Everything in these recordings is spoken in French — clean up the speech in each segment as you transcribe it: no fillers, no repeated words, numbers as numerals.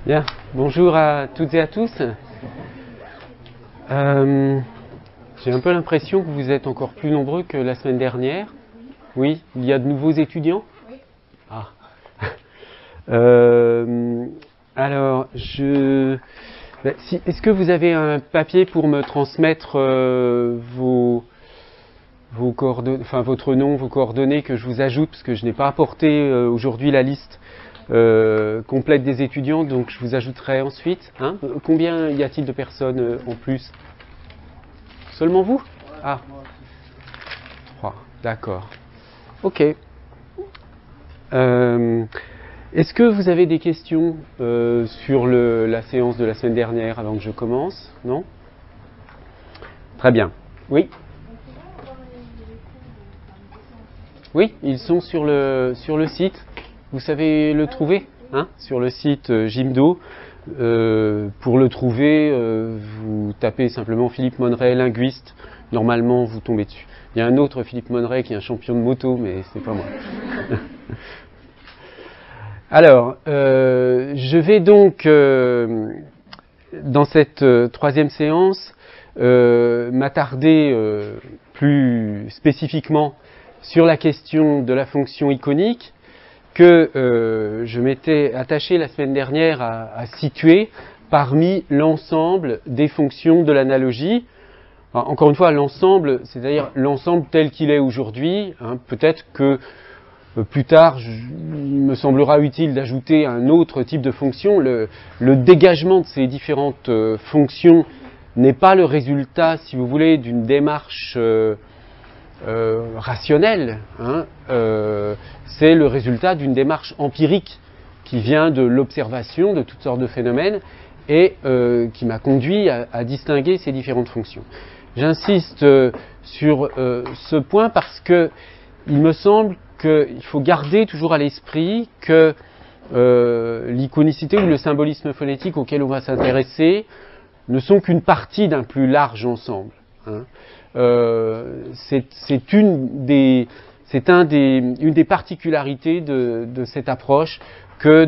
Bien, bonjour à toutes et à tous. J'ai un peu l'impression que vous êtes encore plus nombreux que la semaine dernière. Oui, il y a de nouveaux étudiants? Oui. Ah. Alors, est-ce que vous avez un papier pour me transmettre vos coordonnées, enfin votre nom, vos coordonnées que je vous ajoute, parce que je n'ai pas apporté aujourd'hui la liste complète des étudiants, donc je vous ajouterai ensuite. Hein. Combien y a-t-il de personnes en plus? Seulement vous? Ah, 3, d'accord. Ok. Est-ce que vous avez des questions sur la séance de la semaine dernière avant que je commence? Non? Très bien. Oui? Oui, ils sont sur le site. Vous savez le trouver, hein, sur le site Jimdo. Pour le trouver, vous tapez simplement Philippe Monneret, linguiste. Normalement, vous tombez dessus. Il y a un autre Philippe Monneret qui est un champion de moto, mais c'est pas moi. Alors, je vais donc, dans cette troisième séance, m'attarder plus spécifiquement sur la question de la fonction iconique que je m'étais attaché la semaine dernière à situer parmi l'ensemble des fonctions de l'analogie. Encore une fois, l'ensemble, c'est-à-dire l'ensemble tel qu'il est aujourd'hui. Hein, peut-être que plus tard, il me semblera utile d'ajouter un autre type de fonction. Le dégagement de ces différentes fonctions n'est pas le résultat, si vous voulez, d'une démarche rationnelle. Hein, c'est le résultat d'une démarche empirique qui vient de l'observation de toutes sortes de phénomènes et qui m'a conduit à distinguer ces différentes fonctions. J'insiste sur ce point parce que il me semble qu'il faut garder toujours à l'esprit que l'iconicité ou le symbolisme phonétique auquel on va s'intéresser ne sont qu'une partie d'un plus large ensemble. Hein. C'est une des particularités de cette approche que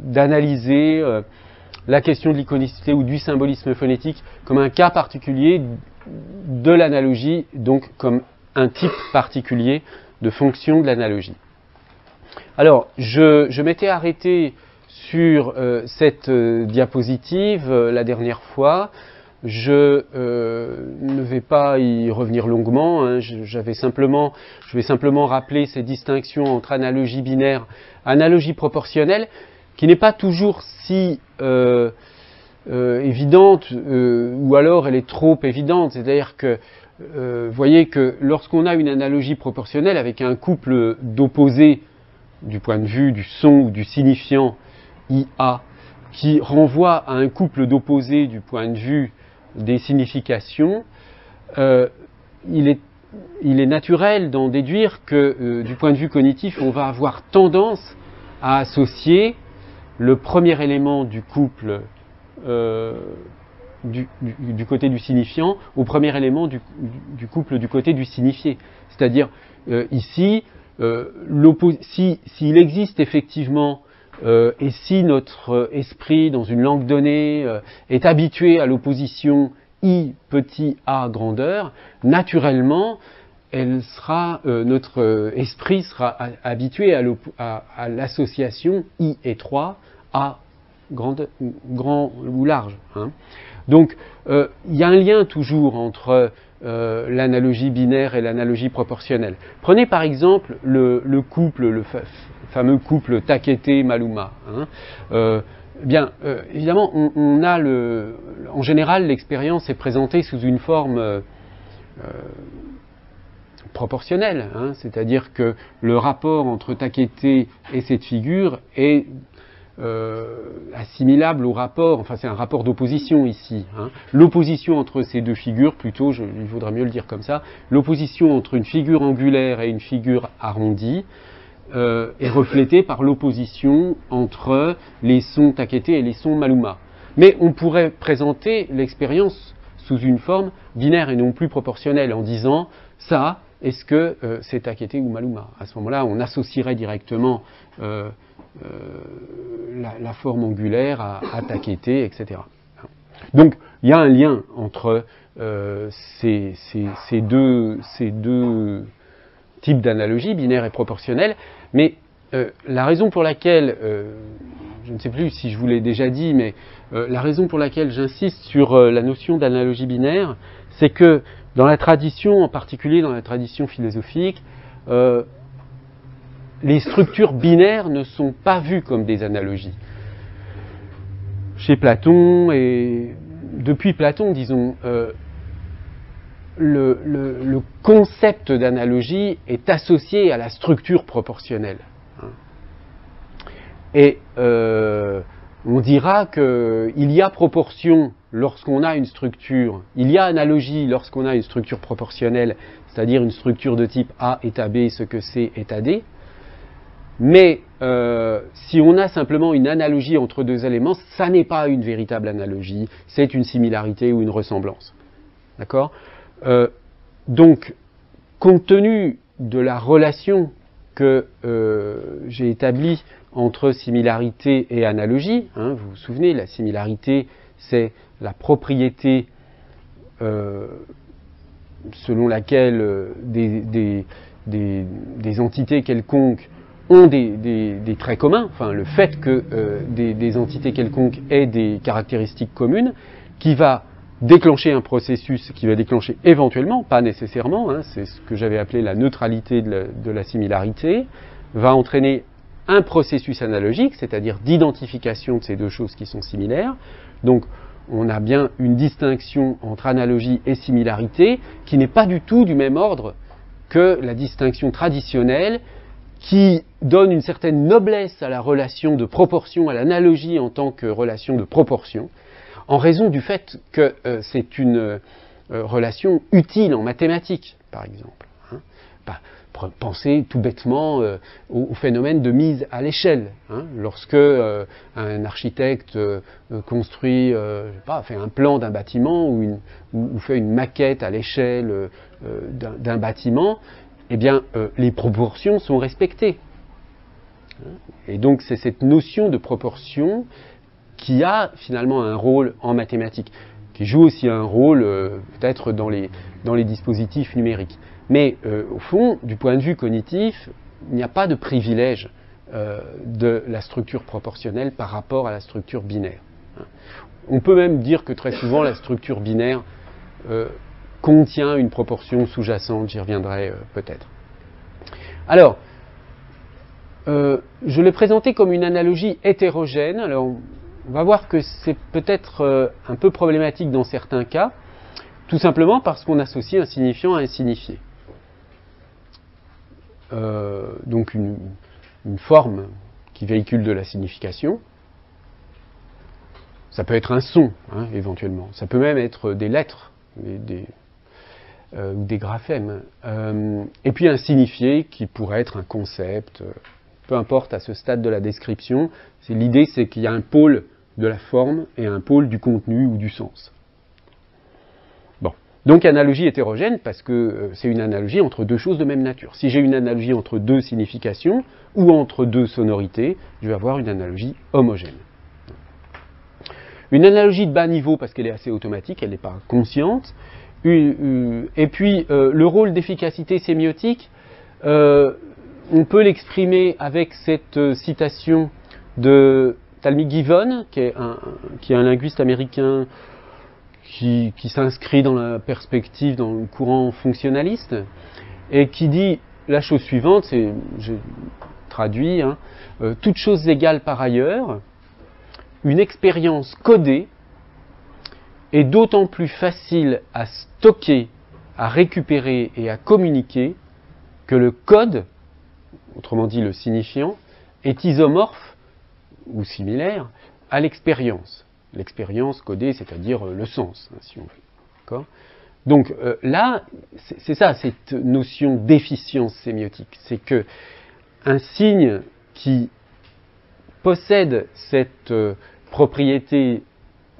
d'analyser la question de l'iconicité ou du symbolisme phonétique comme un cas particulier de l'analogie, donc comme un type particulier de fonction de l'analogie. Alors, je m'étais arrêté sur cette diapositive la dernière fois. Je ne vais pas y revenir longuement. Hein. Je vais simplement rappeler ces distinctions entre analogie binaire, analogie proportionnelle, qui n'est pas toujours si évidente, ou alors elle est trop évidente. C'est-à-dire que vous voyez que lorsqu'on a une analogie proportionnelle avec un couple d'opposés du point de vue du son ou du signifiant IA, qui renvoie à un couple d'opposés du point de vue des significations, il est naturel d'en déduire que du point de vue cognitif, on va avoir tendance à associer le premier élément du couple du côté du signifiant au premier élément du couple du côté du signifié. C'est-à-dire, ici, s'il existe effectivement, et si notre esprit, dans une langue donnée, est habitué à l'opposition I petit a grandeur, naturellement, notre esprit sera habitué à l'association I étroit a grand ou large. Hein. Donc, il y a un lien toujours entre l'analogie binaire et l'analogie proportionnelle. Prenez par exemple le couple, le fameux couple Takete-Maluma. Hein. Évidemment, on a en général, l'expérience est présentée sous une forme proportionnelle. Hein. C'est-à-dire que le rapport entre Takete et cette figure est assimilable au rapport, enfin c'est un rapport d'opposition ici. Hein. L'opposition entre ces deux figures, plutôt, il vaudrait mieux le dire comme ça, l'opposition entre une figure angulaire et une figure arrondie est reflétée par l'opposition entre les sons Takete et les sons Maluma. Mais on pourrait présenter l'expérience sous une forme binaire et non plus proportionnelle en disant ça, est-ce que c'est Takete ou Maluma? À ce moment-là, on associerait directement la la forme angulaire à taqueter, etc. Donc, il y a un lien entre ces deux types d'analogies, binaires et proportionnelles, mais la raison pour laquelle, je ne sais plus si je vous l'ai déjà dit, mais la raison pour laquelle j'insiste sur la notion d'analogie binaire, c'est que dans la tradition, en particulier dans la tradition philosophique, les structures binaires ne sont pas vues comme des analogies. Chez Platon, et depuis Platon, disons, le concept d'analogie est associé à la structure proportionnelle. Et on dira qu'il y a proportion lorsqu'on a une structure, il y a analogie lorsqu'on a une structure proportionnelle, c'est-à-dire une structure de type A est à B, ce que C est à D. Mais si on a simplement une analogie entre deux éléments, ça n'est pas une véritable analogie, c'est une similarité ou une ressemblance. D'accord ? Donc, compte tenu de la relation que j'ai établie entre similarité et analogie, hein, vous vous souvenez, la similarité, c'est la propriété selon laquelle des entités quelconques ont des traits communs, enfin le fait que des entités quelconques aient des caractéristiques communes, qui va déclencher un processus, qui va déclencher éventuellement, pas nécessairement, hein, c'est ce que j'avais appelé la neutralité de la similarité, va entraîner un processus analogique, c'est-à-dire d'identification de ces deux choses qui sont similaires. Donc on a bien une distinction entre analogie et similarité qui n'est pas du tout du même ordre que la distinction traditionnelle qui donne une certaine noblesse à la relation de proportion, à l'analogie en tant que relation de proportion, en raison du fait que c'est une relation utile en mathématiques, par exemple. Hein. Pensez tout bêtement au phénomène de mise à l'échelle. Hein. Lorsque un architecte construit, fait un plan d'un bâtiment ou fait une maquette à l'échelle d'un bâtiment, eh bien, les proportions sont respectées. Et donc, c'est cette notion de proportion qui a finalement un rôle en mathématiques, qui joue aussi un rôle peut-être dans les dispositifs numériques. Mais au fond, du point de vue cognitif, il n'y a pas de privilège de la structure proportionnelle par rapport à la structure binaire. On peut même dire que très souvent, la structure binaire contient une proportion sous-jacente, j'y reviendrai peut-être. Alors, je l'ai présenté comme une analogie hétérogène. Alors, on va voir que c'est peut-être un peu problématique dans certains cas, tout simplement parce qu'on associe un signifiant à un signifié. Donc une forme qui véhicule de la signification. Ça peut être un son, hein, éventuellement. Ça peut même être des lettres, ou des graphèmes. Et puis un signifié qui pourrait être un concept, peu importe à ce stade de la description. L'idée, c'est qu'il y a un pôle de la forme et un pôle du contenu ou du sens. Bon. Donc analogie hétérogène parce que c'est une analogie entre deux choses de même nature. Si j'ai une analogie entre deux significations ou entre deux sonorités, je vais avoir une analogie homogène. Une analogie de bas niveau parce qu'elle est assez automatique, elle n'est pas consciente. Et puis le rôle d'efficacité sémiotique, on peut l'exprimer avec cette citation de Talmy Gibbon, qui est un linguiste américain qui s'inscrit dans la perspective, dans le courant fonctionnaliste, et qui dit la chose suivante, j'ai traduit, hein, toute chose égale par ailleurs, une expérience codée est d'autant plus facile à stocker, à récupérer et à communiquer que le code, autrement dit le signifiant, est isomorphe ou similaire à l'expérience. L'expérience codée, c'est-à-dire le sens, hein, si on veut. D'accord ? Donc là, c'est ça, cette notion d'efficience sémiotique. C'est que un signe qui possède cette propriété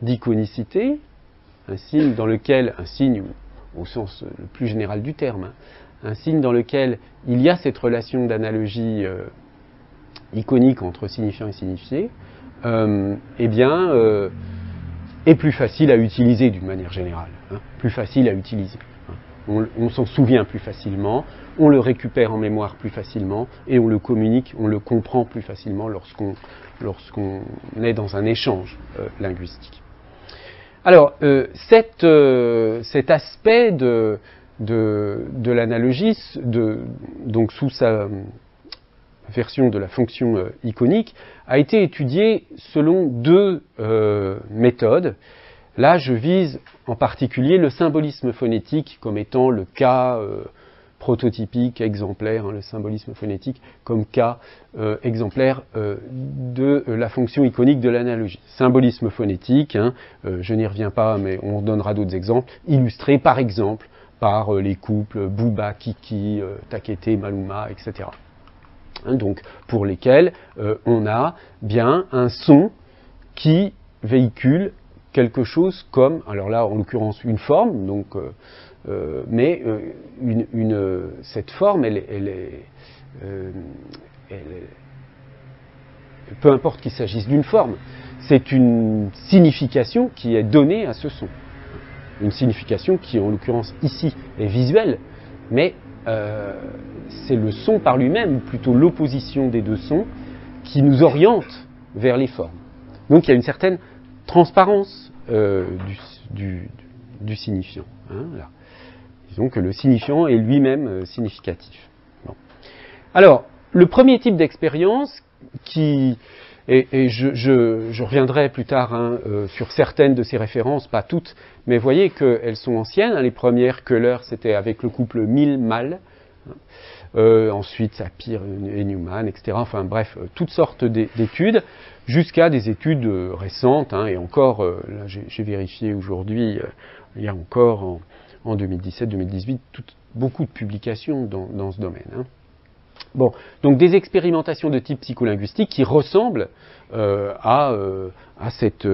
d'iconicité, un signe dans lequel, un signe au sens le plus général du terme, hein, un signe dans lequel il y a cette relation d'analogie iconique entre signifiant et signifié, eh bien, est plus facile à utiliser d'une manière générale, hein, plus facile à utiliser. On s'en souvient plus facilement, on le récupère en mémoire plus facilement et on le communique, on le comprend plus facilement lorsqu'on est dans un échange linguistique. Alors, cet aspect de l'analogie, donc sous sa version de la fonction iconique, a été étudié selon deux méthodes. Là, je vise en particulier le symbolisme phonétique comme étant le cas prototypique, exemplaire, hein, le symbolisme phonétique comme cas exemplaire de la fonction iconique de l'analogie. Symbolisme phonétique, hein, je n'y reviens pas, mais on donnera d'autres exemples, illustrés par exemple par les couples Bouba, Kiki, Takete, Maluma, etc. Hein, donc, pour lesquels on a bien un son qui véhicule quelque chose comme, alors là en l'occurrence une forme, donc, mais cette forme, peu importe qu'il s'agisse d'une forme, c'est une signification qui est donnée à ce son. Une signification qui en l'occurrence ici est visuelle, mais c'est le son par lui-même, ou plutôt l'opposition des deux sons, qui nous oriente vers les formes. Donc il y a une certaine transparence du signifiant. Hein, là. Disons que le signifiant est lui-même significatif. Bon. Alors, le premier type d'expérience qui... Et je reviendrai plus tard hein, sur certaines de ces références, pas toutes, mais vous voyez qu'elles sont anciennes. Hein, les premières, Köhler, c'était avec le couple Mill-Mal. Ensuite, Sapir et Newman, etc. Enfin bref, toutes sortes d'études, jusqu'à des études récentes. Hein, et encore, là j'ai vérifié aujourd'hui, il y a encore en 2017-2018 beaucoup de publications dans ce domaine. Hein. Bon, donc des expérimentations de type psycholinguistique qui ressemblent à cette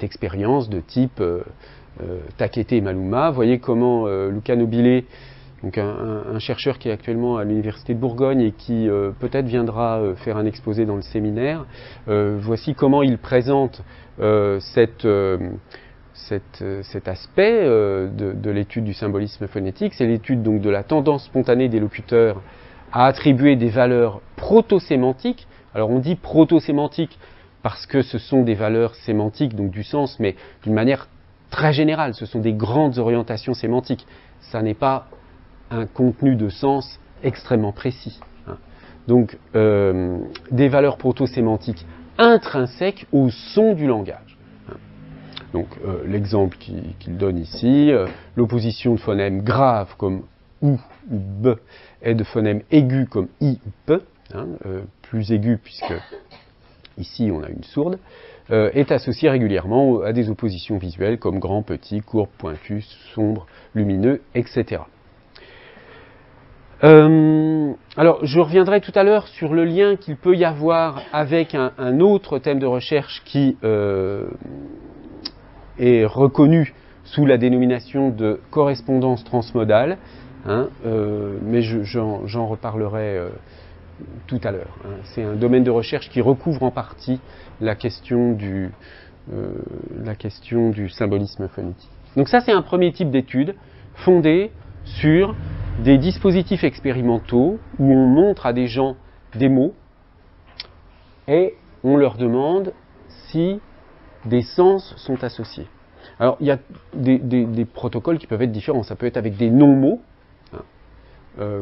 expérience de type Takete et Maluma. Vous voyez comment Luca Nobile, donc un chercheur qui est actuellement à l'Université de Bourgogne et qui peut-être viendra faire un exposé dans le séminaire, voici comment il présente cet aspect de l'étude du symbolisme phonétique. C'est l'étude donc de la tendance spontanée des locuteurs à attribuer des valeurs proto-sémantiques. Alors on dit proto-sémantique parce que ce sont des valeurs sémantiques, donc du sens, mais d'une manière très générale. Ce sont des grandes orientations sémantiques. Ça n'est pas un contenu de sens extrêmement précis. Hein. Donc des valeurs proto-sémantiques intrinsèques au son du langage. Hein. Donc l'exemple qu'il donne ici, l'opposition de phonèmes graves comme ou b et de phonèmes aigus comme i ou p, hein, plus aigu puisque ici on a une sourde, est associée régulièrement à des oppositions visuelles comme grand, petit, courbe, pointu, sombre, lumineux, etc. Alors je reviendrai tout à l'heure sur le lien qu'il peut y avoir avec un autre thème de recherche qui est reconnu sous la dénomination de correspondance transmodale. Hein, mais j'en reparlerai tout à l'heure. Hein. C'est un domaine de recherche qui recouvre en partie la question du symbolisme phonétique. Donc ça, c'est un premier type d'étude fondée sur des dispositifs expérimentaux où on montre à des gens des mots et on leur demande si des sens sont associés. Alors, il y a des protocoles qui peuvent être différents. Ça peut être avec des non-mots,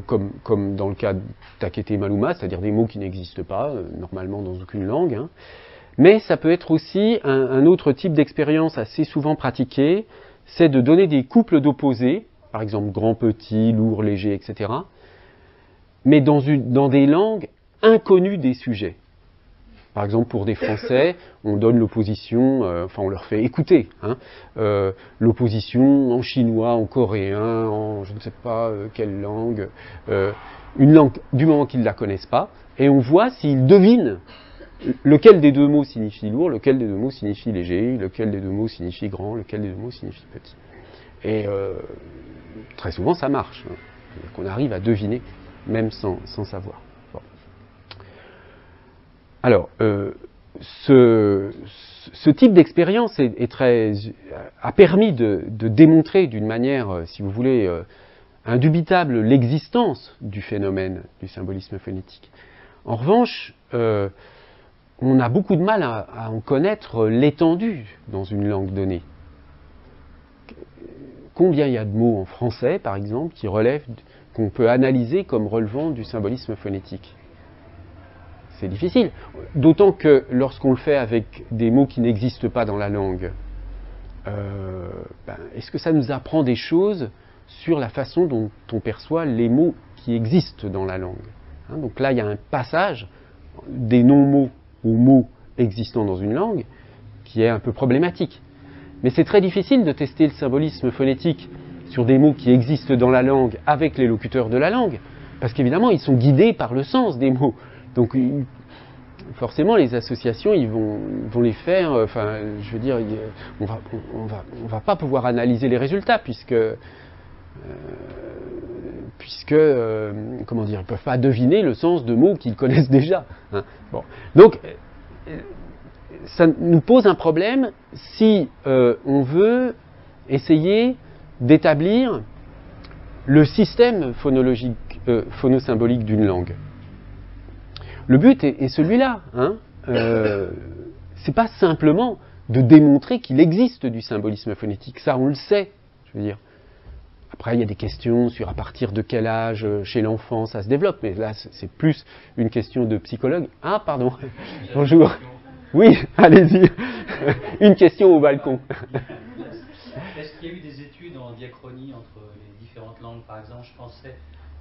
comme dans le cas de Takete et Maluma, c'est-à-dire des mots qui n'existent pas, normalement dans aucune langue. Hein. Mais ça peut être aussi un autre type d'expérience assez souvent pratiquée, c'est de donner des couples d'opposés, par exemple grand, petit, lourd, léger, etc., mais dans des langues inconnues des sujets. Par exemple, pour des Français, on donne l'opposition, enfin on leur fait écouter, hein, l'opposition en chinois, en coréen, en je ne sais pas quelle langue, une langue du moment qu'ils ne la connaissent pas, et on voit s'ils devinent lequel des deux mots signifie lourd, lequel des deux mots signifie léger, lequel des deux mots signifie grand, lequel des deux mots signifie petit. Et très souvent ça marche, hein, qu'on arrive à deviner, même sans savoir. Alors, ce type d'expérience a permis de démontrer d'une manière, si vous voulez, indubitable l'existence du phénomène du symbolisme phonétique. En revanche, on a beaucoup de mal à en connaître l'étendue dans une langue donnée. Combien il y a de mots en français, par exemple, qu'on peut analyser comme relevant du symbolisme phonétique? C'est difficile. D'autant que lorsqu'on le fait avec des mots qui n'existent pas dans la langue, est-ce que ça nous apprend des choses sur la façon dont on perçoit les mots qui existent dans la langue? Donc là, il y a un passage des non-mots aux mots existants dans une langue qui est un peu problématique. Mais c'est très difficile de tester le symbolisme phonétique sur des mots qui existent dans la langue avec les locuteurs de la langue, parce qu'évidemment, ils sont guidés par le sens des mots. Donc, forcément, les associations, ils vont les faire. Enfin, je veux dire, on va pas pouvoir analyser les résultats puisque comment dire, ils peuvent pas deviner le sens de mots qu'ils connaissent déjà. Bon. Donc, ça nous pose un problème si on veut essayer d'établir le système phonologique, phonosymbolique d'une langue. Le but est celui-là. C'est pas simplement de démontrer qu'il existe du symbolisme phonétique. Ça, on le sait. Je veux dire. Après, il y a des questions sur à partir de quel âge chez l'enfant ça se développe, mais là, c'est plus une question de psychologue. Ah, pardon. Bonjour. Oui, allez-y. Une question au balcon. Est-ce qu'il y a eu des études en diachronie entre les différentes langues? Par exemple, je pensais,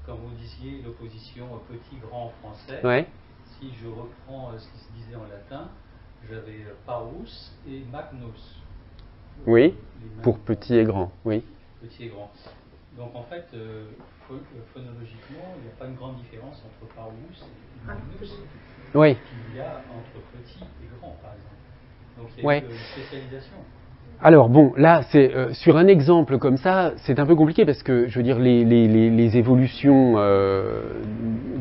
quand vous disiez l'opposition petit-grand en français, ouais. Si je reprends ce qui se disait en latin, j'avais parus et magnus. Oui, pour petit et grand, oui. Petit et grand. Donc en fait, phonologiquement, il n'y a pas une grande différence entre parus et magnus oui. qu'il y a entre petit et grand, par exemple. Donc il y a une spécialisation. Alors bon, là, c'est sur un exemple comme ça, c'est un peu compliqué parce que, je veux dire, les évolutions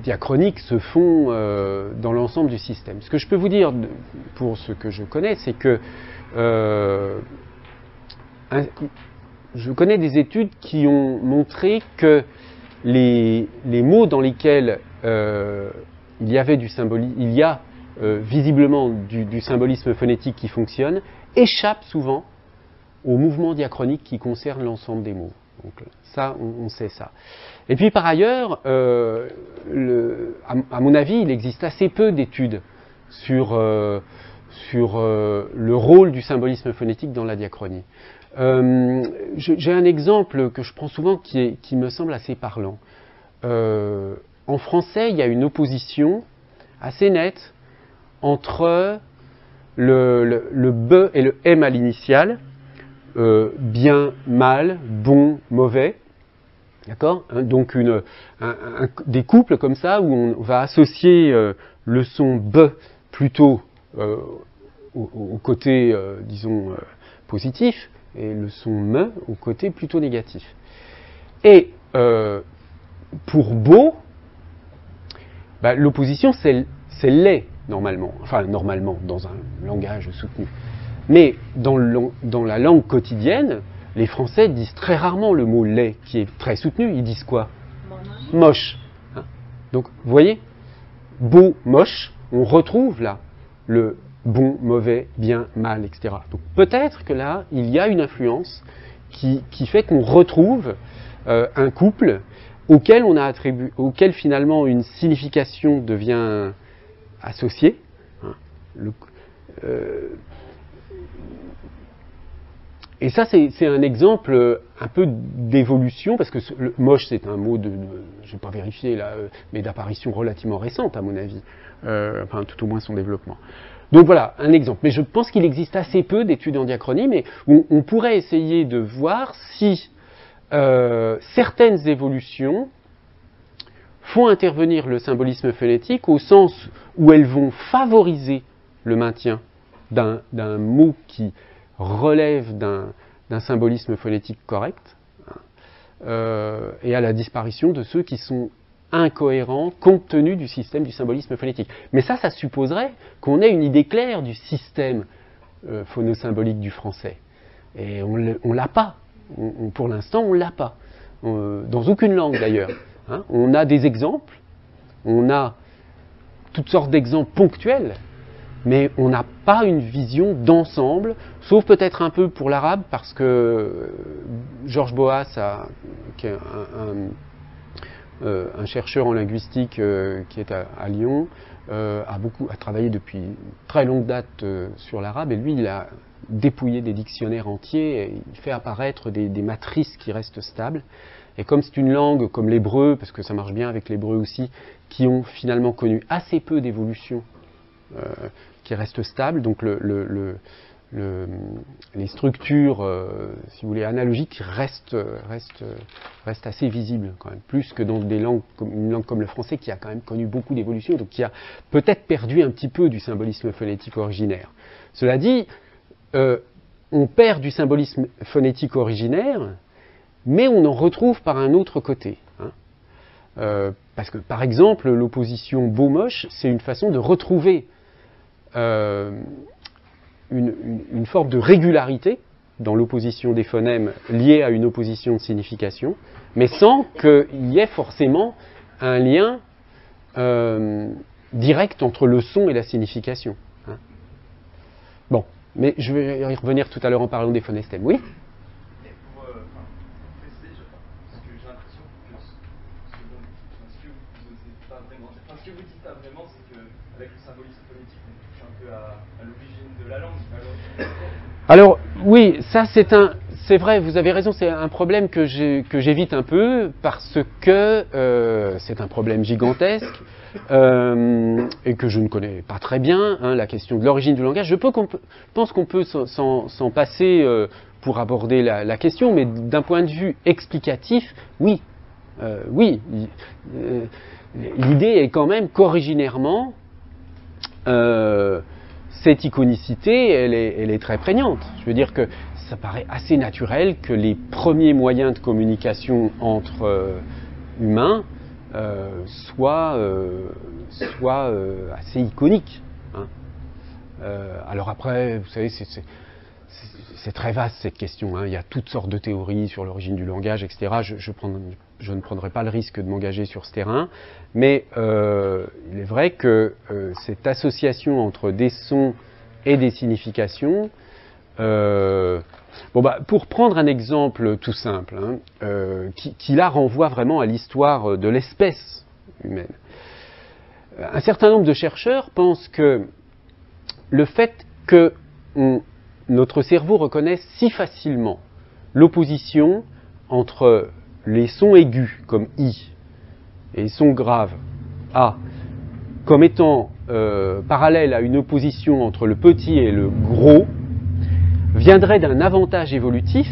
diachroniques se font dans l'ensemble du système. Ce que je peux vous dire, pour ce que je connais, c'est que je connais des études qui ont montré que les mots dans lesquels il y avait du symbolisme, il y a visiblement du symbolisme phonétique qui fonctionne, échappent souvent au mouvement diachronique qui concerne l'ensemble des mots. Donc ça, on sait ça. Et puis par ailleurs, à mon avis, il existe assez peu d'études sur le rôle du symbolisme phonétique dans la diachronie. J'ai un exemple que je prends souvent qui me semble assez parlant. En français, il y a une opposition assez nette entre le B et le M à l'initiale, bien, mal, bon, mauvais. D'accord ? Donc des couples comme ça où on va associer le son B plutôt au côté, disons, positif et le son M au côté plutôt négatif. Et pour beau, l'opposition c'est les, normalement. Enfin, normalement, dans un langage soutenu. Mais dans la langue quotidienne, les Français disent très rarement le mot laid, qui est très soutenu. Ils disent quoi ? Moche. Donc, vous voyez, beau, moche, on retrouve là le bon, mauvais, bien, mal, etc. Donc, peut-être que là, il y a une influence qui fait qu'on retrouve un couple auquel finalement une signification devient associée. Et ça, c'est un exemple un peu d'évolution, parce que le moche, c'est un mot je ne vais pas vérifier là, mais d'apparition relativement récente, à mon avis, enfin tout au moins son développement. Donc voilà, un exemple. Mais je pense qu'il existe assez peu d'études en diachronie, mais on pourrait essayer de voir si certaines évolutions font intervenir le symbolisme phonétique au sens où elles vont favoriser le maintien d'un mot qui relève d'un symbolisme phonétique correct, et à la disparition de ceux qui sont incohérent compte tenu du système du symbolisme phonétique. Mais ça supposerait qu'on ait une idée claire du système phonosymbolique du français. Et on ne l'a pas. Pour l'instant, on ne l'a pas. Dans aucune langue d'ailleurs. Hein. On a des exemples, on a toutes sortes d'exemples ponctuels, mais on n'a pas une vision d'ensemble, sauf peut-être un peu pour l'arabe, parce que Georges Boas, qui est un chercheur en linguistique qui est à Lyon, a travaillé depuis très longue date sur l'arabe, et lui, il a dépouillé des dictionnaires entiers, et il fait apparaître des matrices qui restent stables. Et comme c'est une langue comme l'hébreu, parce que ça marche bien avec l'hébreu aussi, qui ont finalement connu assez peu d'évolution, qui restent stables, donc les structures, si vous voulez, analogiques restent assez visibles quand même, plus que dans des langues, une langue comme le français qui a quand même connu beaucoup d'évolution, donc qui a peut-être perdu un petit peu du symbolisme phonétique originaire. Cela dit, on perd du symbolisme phonétique originaire, mais on en retrouve par un autre côté. Hein. Parce que, par exemple, l'opposition beau-moche, c'est une façon de retrouver une forme de régularité dans l'opposition des phonèmes liée à une opposition de signification, mais sans qu'il y ait forcément un lien direct entre le son et la signification. Hein. Bon, mais je vais y revenir tout à l'heure en parlant des phonestèmes. Oui ? Ce que vous dites pas vraiment, c'est qu'avec le symbolisme phonétique, on touche un peu à l'origine de la langue. Alors, oui, ça c'est vrai, vous avez raison, c'est un problème que j'évite un peu, parce que c'est un problème gigantesque, et que je ne connais pas très bien, hein, la question de l'origine du langage. Je pense qu'on peut s'en passer pour aborder la question, mais d'un point de vue explicatif, oui. Oui. L'idée est quand même qu'originairement, cette iconicité, elle est très prégnante. Je veux dire que ça paraît assez naturel que les premiers moyens de communication entre humains soient assez iconiques. Hein. Alors après, vous savez, c'est très vaste cette question. Hein. Il y a toutes sortes de théories sur l'origine du langage, etc. Je ne prendrai pas le risque de m'engager sur ce terrain, mais il est vrai que cette association entre des sons et des significations, pour prendre un exemple tout simple, hein, qui là renvoie vraiment à l'histoire de l'espèce humaine, un certain nombre de chercheurs pensent que le fait que notre cerveau reconnaisse si facilement l'opposition entre les sons aigus, comme I, et les sons graves, A, comme étant parallèles à une opposition entre le petit et le gros, viendrait d'un avantage évolutif,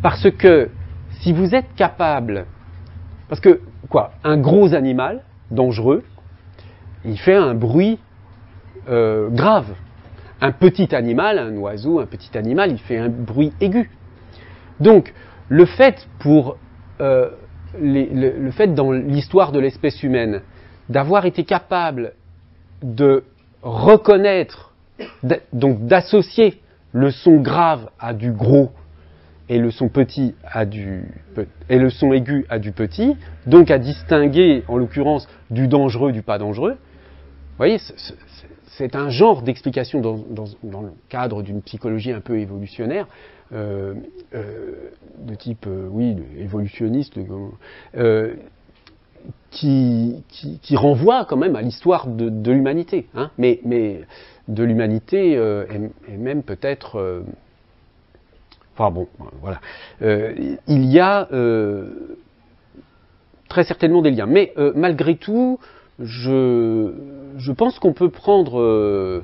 parce que si vous êtes capable... Parce que, un gros animal, dangereux, il fait un bruit grave. Un petit animal, un oiseau, un petit animal, il fait un bruit aigu. Donc, le fait dans l'histoire de l'espèce humaine d'avoir été capable de reconnaître, donc d'associer le son grave à du gros et le son petit et le son aigu à du petit, donc à distinguer en l'occurrence du dangereux du pas dangereux, vous voyez, c'est un genre d'explication dans le cadre d'une psychologie un peu évolutionnaire, de type, évolutionniste, qui renvoie quand même à l'histoire de l'humanité, hein, mais de l'humanité et même peut-être... voilà. Il y a très certainement des liens, mais malgré tout, je pense qu'on peut prendre,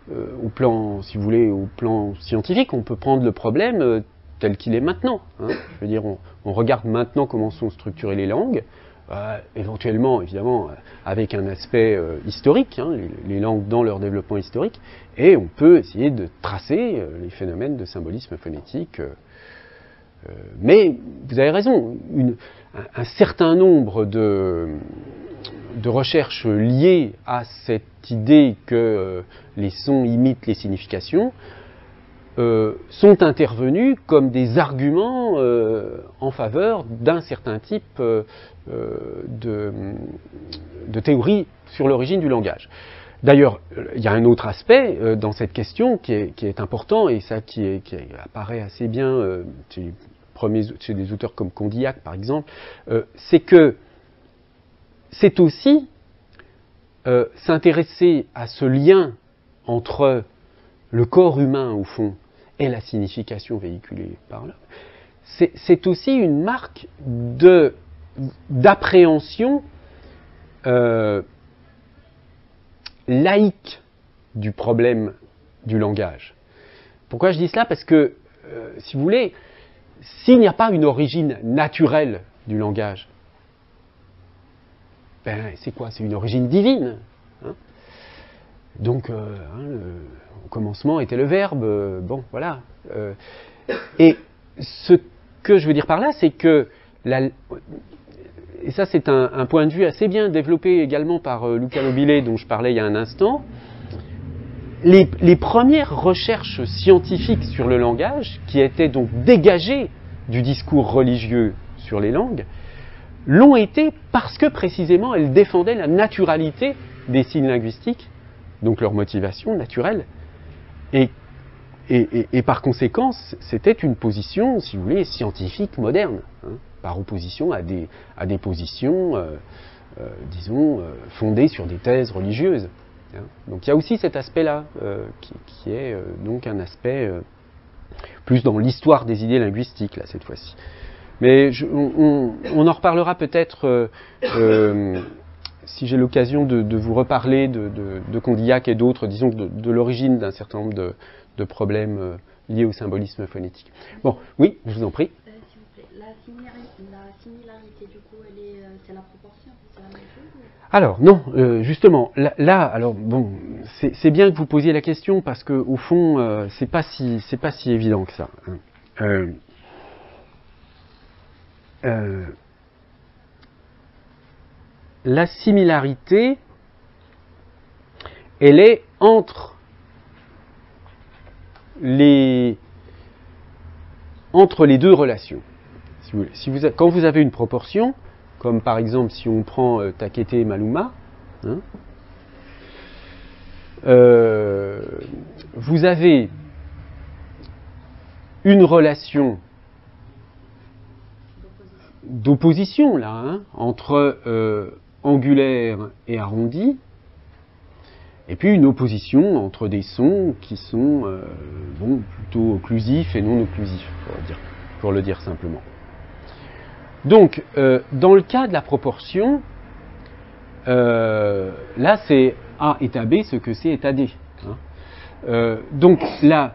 au plan, si vous voulez, au plan scientifique, on peut prendre le problème tel qu'il est maintenant. Hein. Je veux dire, on regarde maintenant comment sont structurées les langues, éventuellement, évidemment, avec un aspect historique, hein, les langues dans leur développement historique, et on peut essayer de tracer les phénomènes de symbolisme phonétique Mais vous avez raison, un certain nombre de recherches liées à cette idée que les sons imitent les significations sont intervenues comme des arguments en faveur d'un certain type de théorie sur l'origine du langage. D'ailleurs, il y a un autre aspect dans cette question qui est important, et ça qui apparaît assez bien chez des auteurs comme Condillac, par exemple, c'est que c'est aussi s'intéresser à ce lien entre le corps humain, au fond, et la signification véhiculée par là. C'est aussi une marque d'appréhension laïque du problème du langage. Pourquoi je dis cela? Parce que, si vous voulez, s'il n'y a pas une origine naturelle du langage, ben, c'est quoi? C'est une origine divine. Hein? Donc, au commencement était le verbe, bon, voilà. Et ce que je veux dire par là, c'est que, et ça c'est un point de vue assez bien développé également par Luca Nobile, dont je parlais il y a un instant, les premières recherches scientifiques sur le langage, qui étaient donc dégagées du discours religieux sur les langues, l'ont été parce que précisément elles défendaient la naturalité des signes linguistiques, donc leur motivation naturelle, et par conséquent, c'était une position, si vous voulez, scientifique moderne, hein, par opposition à des positions, disons, fondées sur des thèses religieuses. Hein. Donc il y a aussi cet aspect-là, qui est donc un aspect plus dans l'histoire des idées linguistiques, là, cette fois-ci. Mais on en reparlera peut-être si j'ai l'occasion de vous reparler de Condillac et d'autres, disons, de l'origine d'un certain nombre de problèmes liés au symbolisme phonétique. Bon, oui, je vous en prie. S'il vous plaît, la similarité, du coup, c'est la proportion, c'est la même chose ou... Alors, non, justement, là, alors, bon, c'est bien que vous posiez la question, parce que au fond, c'est pas si évident que ça. Hein. La similarité, elle est entre les deux relations. Quand vous avez une proportion, comme par exemple si on prend Takete et Maluma, hein, vous avez une relation d'opposition là, hein, entre angulaire et arrondi, et puis une opposition entre des sons qui sont plutôt occlusifs et non occlusifs, pour le dire simplement. Donc, dans le cas de la proportion, là c'est A est à B ce que C est à D. Hein. Donc, la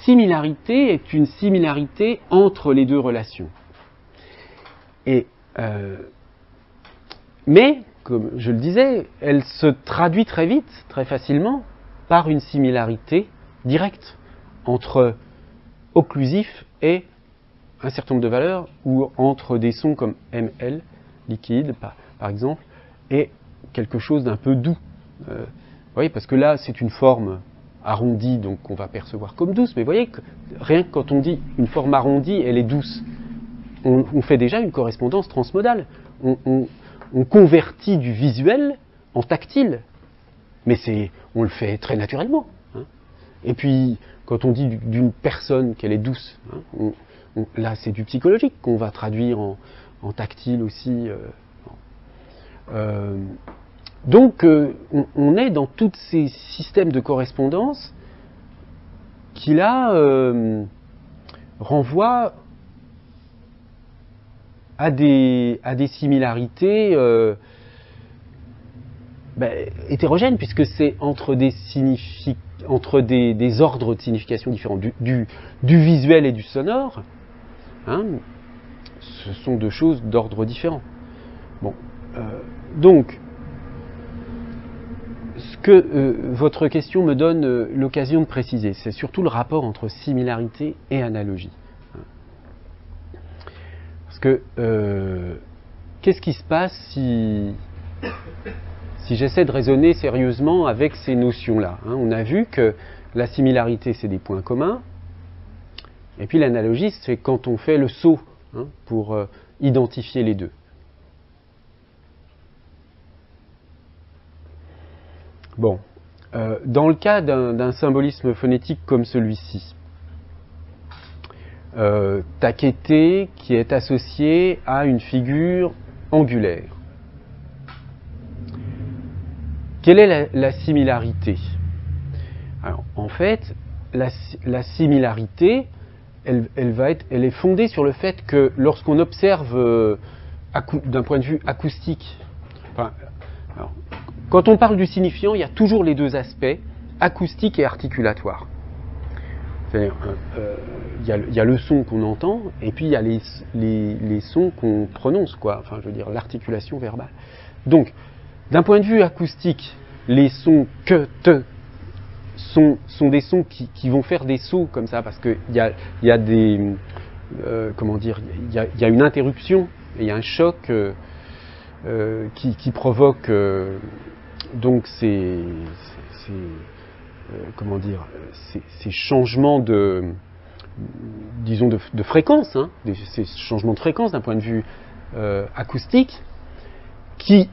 similarité est une similarité entre les deux relations. Mais, comme je le disais, elle se traduit très vite, très facilement, par une similarité directe entre occlusif et un certain nombre de valeurs, ou entre des sons comme ML, liquide, par exemple, et quelque chose d'un peu doux. Vous voyez, parce que là, c'est une forme arrondie, donc qu'on va percevoir comme douce, mais vous voyez que rien que quand on dit une forme arrondie, elle est douce, on fait déjà une correspondance transmodale. On convertit du visuel en tactile, mais on le fait très naturellement. Hein. Et puis, quand on dit d'une personne qu'elle est douce, hein, là c'est du psychologique qu'on va traduire en tactile aussi. Donc, on est dans tous ces systèmes de correspondance qui là renvoient à des similarités hétérogènes, puisque c'est entre des ordres de signification différents, du visuel et du sonore. Hein, ce sont deux choses d'ordre différent. Bon, donc, ce que votre question me donne l'occasion de préciser, c'est surtout le rapport entre similarité et analogie. Parce que qu'est-ce qui se passe si j'essaie de raisonner sérieusement avec ces notions-là, hein? On a vu que la similarité, c'est des points communs, et puis l'analogie, c'est quand on fait le saut, hein, pour identifier les deux. Bon, dans le cas d'un symbolisme phonétique comme celui-ci, Takete qui est associé à une figure angulaire. Quelle est la similarité? Alors, en fait, la similarité, elle est fondée sur le fait que lorsqu'on observe d'un point de vue acoustique, alors, quand on parle du signifiant, il y a toujours les deux aspects, acoustique et articulatoire. C'est-à-dire, il y a le son qu'on entend, et puis il y a les sons qu'on prononce, quoi. Enfin, je veux dire, l'articulation verbale. Donc, d'un point de vue acoustique, les sons que, te, sont des sons qui vont faire des sauts comme ça, parce qu'il y a des... comment dire, il y a une interruption, et il y a un choc qui provoque donc comment dire, ces changements disons de fréquence, hein, ces changements de fréquence d'un point de vue acoustique, qui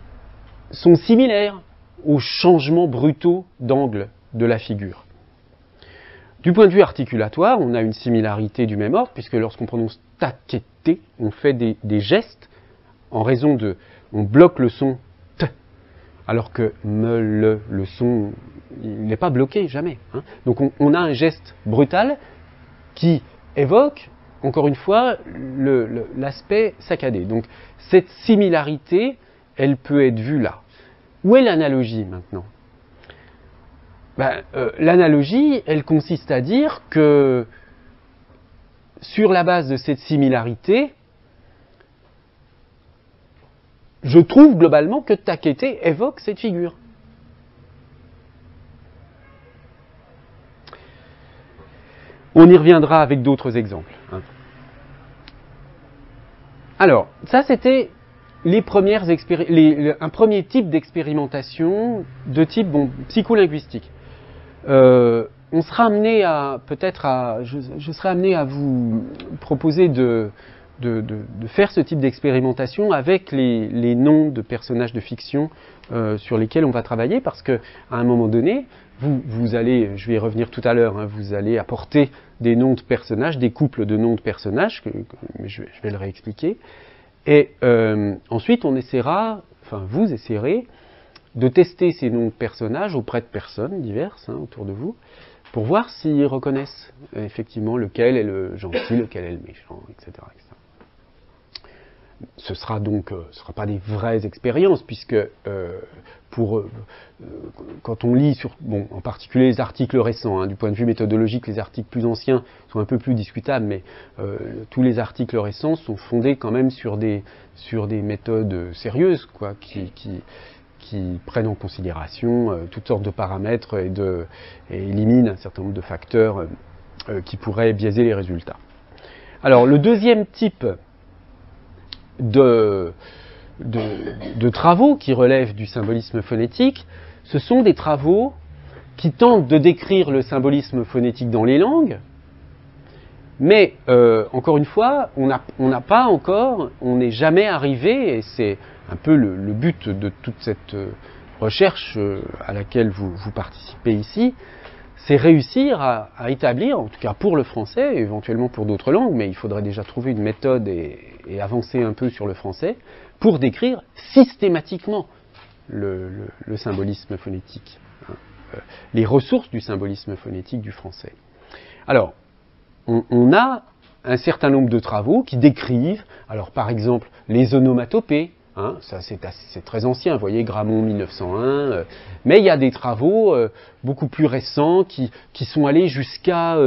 sont similaires aux changements brutaux d'angle de la figure. Du point de vue articulatoire, on a une similarité du même ordre, puisque lorsqu'on prononce takete, on fait des gestes en raison de... On bloque le son t, alors que le son, il n'est pas bloqué, jamais. Hein. Donc on a un geste brutal qui évoque, encore une fois, l'aspect saccadé. Donc cette similarité, elle peut être vue là. Où est l'analogie maintenant? L'analogie, elle consiste à dire que sur la base de cette similarité, je trouve globalement que Takete évoque cette figure. On y reviendra avec d'autres exemples. Hein. Alors, ça c'était un premier type d'expérimentation de type psycholinguistique. On sera amené je serai amené à vous proposer de faire ce type d'expérimentation avec les noms de personnages de fiction sur lesquels on va travailler, parce que à un moment donné, vous allez, je vais y revenir tout à l'heure, hein, vous allez apporter des noms de personnages, des couples de noms de personnages, je vais le réexpliquer, et ensuite on essaiera, enfin vous essayerez, de tester ces noms de personnages auprès de personnes diverses, hein, autour de vous, pour voir s'ils reconnaissent effectivement lequel est le gentil, lequel est le méchant, etc. etc. Ce sera donc, ce sera pas des vraies expériences, puisque quand on lit en particulier les articles récents, hein, du point de vue méthodologique, les articles plus anciens sont un peu plus discutables, mais tous les articles récents sont fondés quand même sur des méthodes sérieuses, quoi, qui prennent en considération toutes sortes de paramètres et éliminent un certain nombre de facteurs qui pourraient biaiser les résultats. Alors, le deuxième type de travaux qui relèvent du symbolisme phonétique, ce sont des travaux qui tentent de décrire le symbolisme phonétique dans les langues, mais encore une fois, on n'est jamais arrivé, et c'est un peu le but de toute cette recherche à laquelle vous participez ici, c'est réussir à établir, en tout cas pour le français, éventuellement pour d'autres langues, mais il faudrait déjà trouver une méthode et avancer un peu sur le français, pour décrire systématiquement le symbolisme phonétique, hein, les ressources du symbolisme phonétique du français. Alors, on a un certain nombre de travaux qui décrivent, alors par exemple, les onomatopées, hein, ça c'est très ancien, vous voyez, Grammont 1901, mais il y a des travaux beaucoup plus récents qui sont allés jusqu'à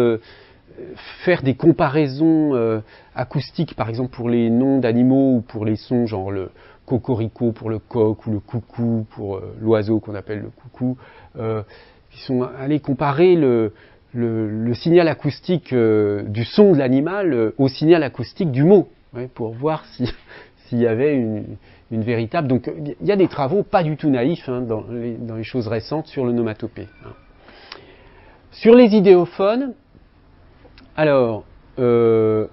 faire des comparaisons acoustiques, par exemple pour les noms d'animaux ou pour les sons, genre le cocorico pour le coq ou le coucou pour l'oiseau qu'on appelle le coucou, qui sont allés comparer le signal acoustique du son de l'animal au signal acoustique du mot. ouais, pour voir s'il y avait une véritable... Donc il y a des travaux pas du tout naïfs hein, dans les choses récentes sur l'onomatopée. Hein. Sur les idéophones, alors, elle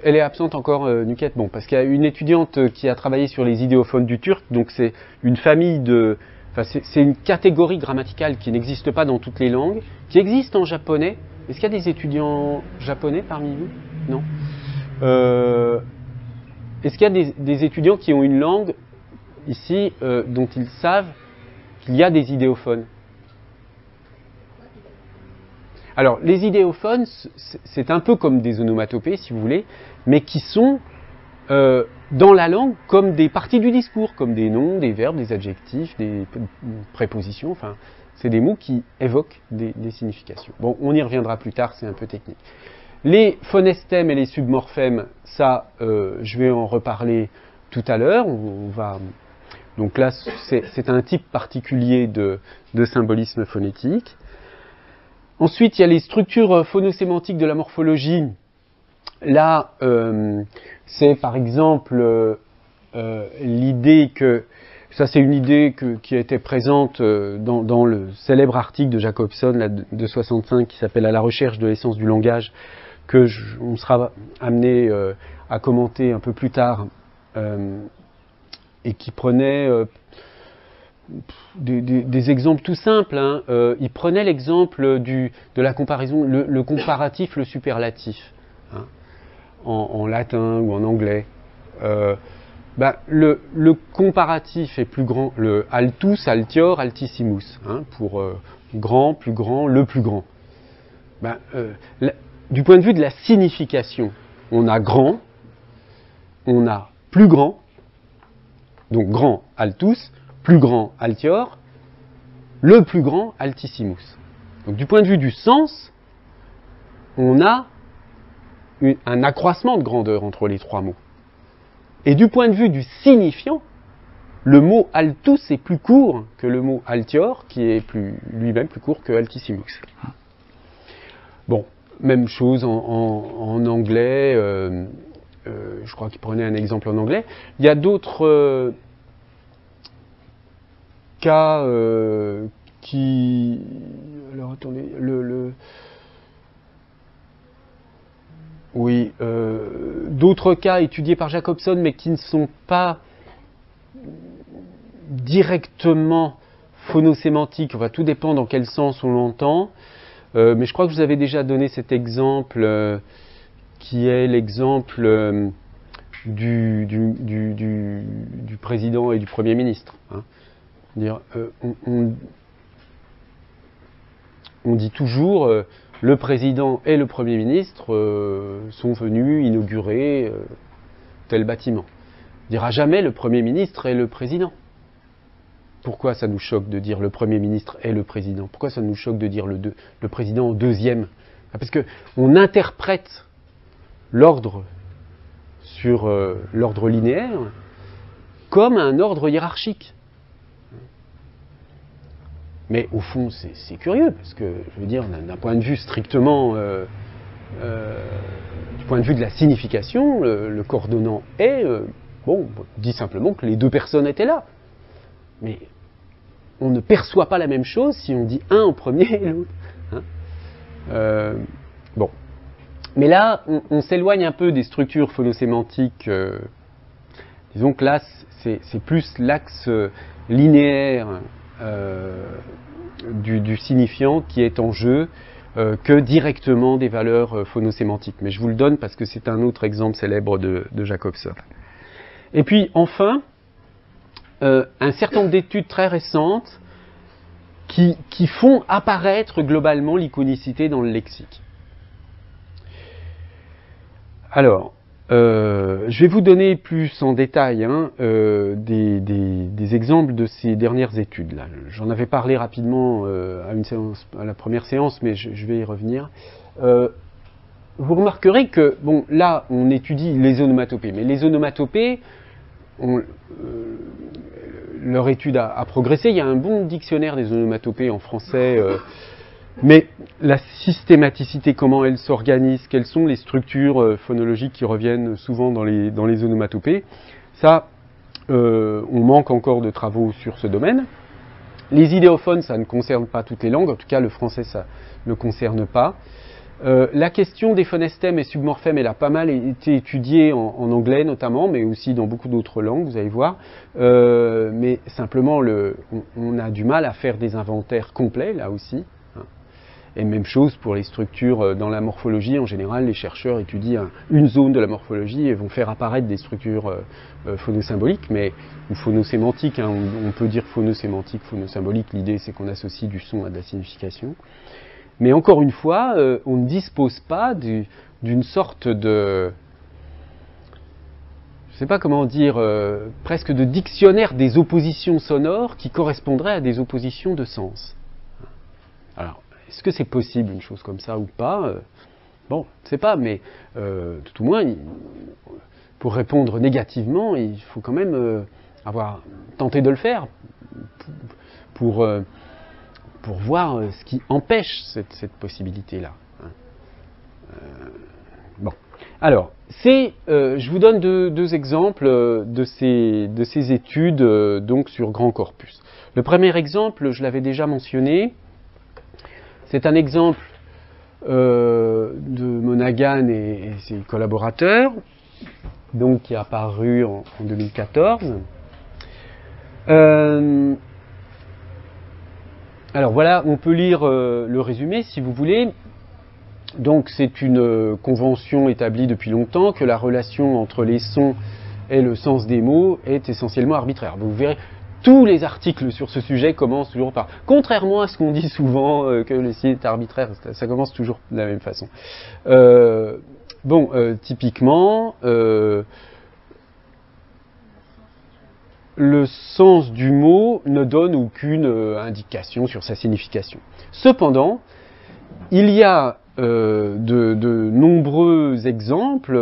est absente encore, Nuket? Bon, parce qu'il y a une étudiante qui a travaillé sur les idéophones du turc, donc c'est une famille de... Enfin, c'est une catégorie grammaticale qui n'existe pas dans toutes les langues, qui existe en japonais. Est-ce qu'il y a des étudiants japonais parmi vous? Non. Est-ce qu'il y a des étudiants qui ont une langue, ici, dont ils savent qu'il y a des idéophones? Alors, les idéophones, c'est un peu comme des onomatopées, si vous voulez, mais qui sont dans la langue comme des parties du discours, comme des noms, des verbes, des adjectifs, des prépositions, enfin, c'est des mots qui évoquent des significations. Bon, on y reviendra plus tard, c'est un peu technique. Les phonestèmes et les submorphèmes, ça, je vais en reparler tout à l'heure. Donc là, c'est un type particulier de symbolisme phonétique. Ensuite, il y a les structures phonosémantiques de la morphologie. Là, c'est par exemple l'idée que... Ça, c'est une idée qui a été présente dans le célèbre article de Jacobson là, de 65 qui s'appelle « À la recherche de l'essence du langage », que on sera amené à commenter un peu plus tard, et qui prenait des exemples tout simples. Hein. Il prenait l'exemple de la comparaison, le comparatif, le superlatif, hein, en latin ou en anglais. Le comparatif est plus grand, le altus, altior, altissimus, hein, pour grand, plus grand, le plus grand. Du point de vue de la signification, on a grand, on a plus grand, donc grand altus, plus grand altior, le plus grand altissimus. Donc du point de vue du sens, on a un accroissement de grandeur entre les trois mots. Et du point de vue du signifiant, le mot altus est plus court que le mot altior, qui est lui-même plus court que altissimus. Bon, même chose en anglais, je crois qu'il prenait un exemple en anglais. Il y a d'autres cas qui... Alors attendez, oui, d'autres cas étudiés par Jacobson, mais qui ne sont pas directement phonosémantiques. Enfin, tout dépend dans quel sens on l'entend. Mais je crois que je vous avais déjà donné cet exemple, qui est l'exemple du président et du Premier ministre. Hein. C'est-à-dire, on dit toujours... le président et le Premier ministre sont venus inaugurer tel bâtiment. On ne dira jamais le Premier ministre et le président. Pourquoi ça nous choque de dire le Premier ministre et le président? Pourquoi ça nous choque de dire le président au deuxième? Parce qu'on interprète l'ordre sur l'ordre linéaire comme un ordre hiérarchique. Mais au fond, c'est curieux, parce que, je veux dire, d'un point de vue strictement, du point de vue de la signification, le coordonnant est, dit simplement que les deux personnes étaient là. Mais on ne perçoit pas la même chose si on dit un en premier et l'autre. Hein. Bon. Mais là, on s'éloigne un peu des structures phonosémantiques. Disons que là, c'est plus l'axe linéaire du signifiant qui est en jeu que directement des valeurs phonosémantiques. Mais je vous le donne parce que c'est un autre exemple célèbre de Jacobson. Et puis enfin, un certain nombre d'études très récentes qui font apparaître globalement l'iconicité dans le lexique. Alors, je vais vous donner plus en détail des exemples de ces dernières études. Là. J'en avais parlé rapidement à la première séance, mais je vais y revenir. Vous remarquerez que, bon, là, on étudie les onomatopées, mais les onomatopées, leur étude a progressé. Il y a un bon dictionnaire des onomatopées en français Mais la systématicité, comment elle s'organise, quelles sont les structures phonologiques qui reviennent souvent dans les onomatopées, ça, on manque encore de travaux sur ce domaine. Les idéophones, ça ne concerne pas toutes les langues, en tout cas le français, ça ne concerne pas. La question des phonestèmes et submorphèmes, elle a pas mal été étudiée en anglais notamment, mais aussi dans beaucoup d'autres langues, vous allez voir. Mais simplement, on a du mal à faire des inventaires complets, là aussi. Et même chose pour les structures dans la morphologie. En général, les chercheurs étudient une zone de la morphologie et vont faire apparaître des structures phonosymboliques, ou phonosémantiques. Hein, on peut dire phonosémantique, phonosymbolique. L'idée, c'est qu'on associe du son à de la signification. Mais encore une fois, on ne dispose pas d'une sorte de... je ne sais pas comment dire, presque de dictionnaire des oppositions sonores qui correspondrait à des oppositions de sens. Alors, est-ce que c'est possible, une chose comme ça, ou pas? Bon, je ne sais pas, mais tout au moins, pour répondre négativement, il faut quand même avoir tenté de le faire pour voir ce qui empêche cette possibilité-là. Bon, alors, je vous donne deux exemples de ces études donc sur grand corpus. Le premier exemple, je l'avais déjà mentionné. C'est un exemple de Monaghan et ses collaborateurs, donc qui est apparu en 2014. Alors voilà, on peut lire le résumé si vous voulez. Donc c'est une convention établie depuis longtemps que la relation entre les sons et le sens des mots est essentiellement arbitraire. Vous verrez, tous les articles sur ce sujet commencent toujours par « contrairement à ce qu'on dit souvent, que le signe est arbitraire », ça commence toujours de la même façon. Typiquement, le sens du mot ne donne aucune indication sur sa signification. Cependant, il y a de nombreux exemples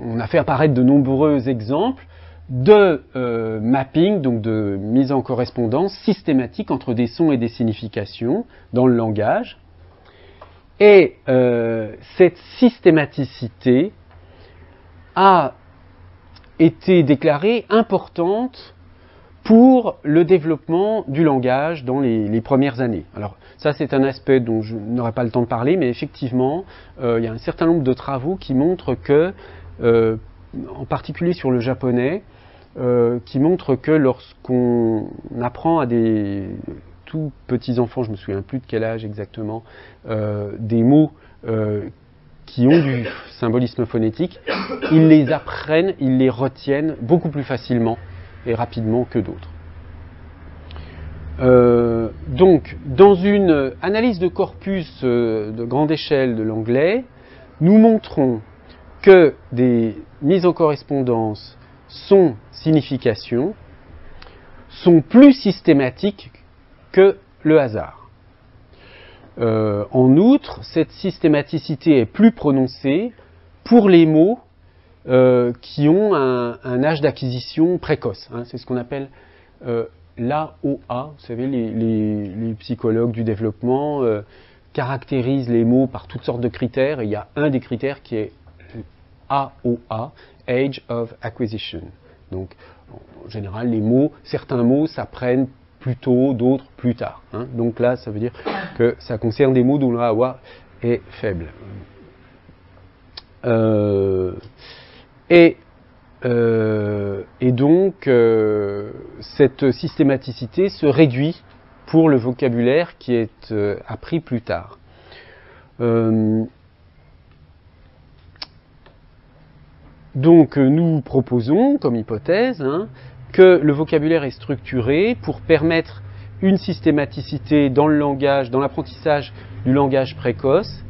on a fait apparaître de nombreux exemples de mapping, donc de mise en correspondance systématique entre des sons et des significations dans le langage. Et cette systématicité a été déclarée importante pour le développement du langage dans les premières années. Alors ça, c'est un aspect dont je n'aurai pas le temps de parler, mais effectivement, il y a un certain nombre de travaux qui montrent que, en particulier sur le japonais, qui montrent que lorsqu'on apprend à des tout petits enfants, je ne me souviens plus de quel âge exactement, des mots qui ont du symbolisme phonétique, ils les apprennent, ils les retiennent beaucoup plus facilement et rapidement que d'autres. Donc, dans une analyse de corpus de grande échelle de l'anglais, nous montrons que des mises en correspondance son-signification sont plus systématiques que le hasard. En outre, cette systématicité est plus prononcée pour les mots qui ont un âge d'acquisition précoce. Hein, c'est ce qu'on appelle l'AOA. Vous savez, les psychologues du développement caractérisent les mots par toutes sortes de critères. Et il y a un des critères qui est AOA, Age of Acquisition. Donc, en général, certains mots s'apprennent plus tôt, d'autres plus tard. Hein. Donc là, ça veut dire que ça concerne des mots dont l'AOA est faible. Et donc, cette systématicité se réduit pour le vocabulaire qui est appris plus tard. Donc, nous proposons, comme hypothèse, que le vocabulaire est structuré pour permettre une systématicité dans le langage, dans l'apprentissage du langage précoce,